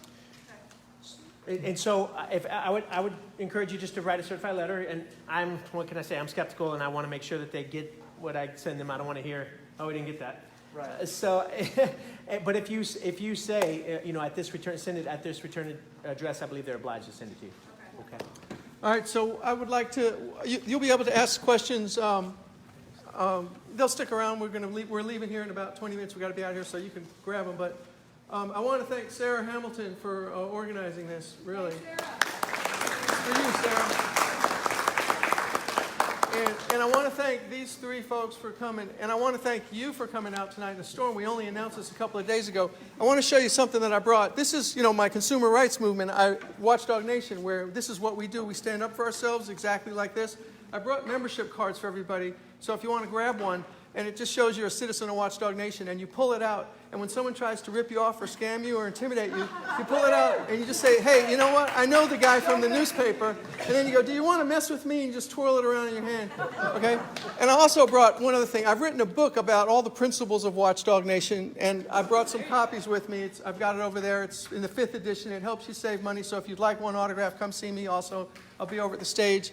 And so, if I would encourage you just to write a certified letter. And what can I say? I'm skeptical, and I want to make sure that they get what I send them. I don't want to hear, "Oh, we didn't get that." Right. So, but if you say, at this return, send it at this return address, I believe they're obliged to send it to you. Okay. All right, so I would like to, you'll be able to ask questions. They'll stick around. We're leaving here in about 20 minutes. We've got to be out here, so you can grab them. But I want to thank Sarah Hamilton for organizing this, really. For you, Sarah. And I want to thank these three folks for coming. And I want to thank you for coming out tonight in the storm. We only announced this a couple of days ago. I want to show you something that I brought. This is, my consumer rights movement, Watchdog Nation, where this is what we do. We stand up for ourselves exactly like this. I brought membership cards for everybody. So if you want to grab one, and it just shows you're a citizen of Watchdog Nation, and you pull it out, and when someone tries to rip you off or scam you or intimidate you, you pull it out, and you just say, "Hey, you know what? I know the guy from the newspaper." And then you go, "Do you want to mess with me?" And you just twirl it around in your hand, okay? And I also brought one other thing. I've written a book about all the principles of Watchdog Nation, and I brought some copies with me. I've got it over there. It's in the 5th edition. It helps you save money, so if you'd like one autograph, come see me also. I'll be over at the stage.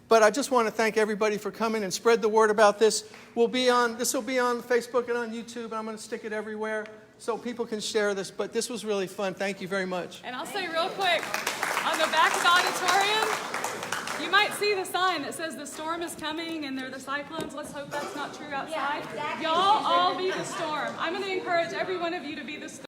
But I just want to thank everybody for coming and spread the word about this. This will be on Facebook and on YouTube, and I'm going to stick it everywhere so people can share this. But this was really fun. Thank you very much. And I'll say real quick, on the back of the auditorium, you might see the sign that says the storm is coming and they're the cyclones. Let's hope that's not true outside. Yeah, exactly. Y'all all be the storm. I'm going to encourage every one of you to be the storm.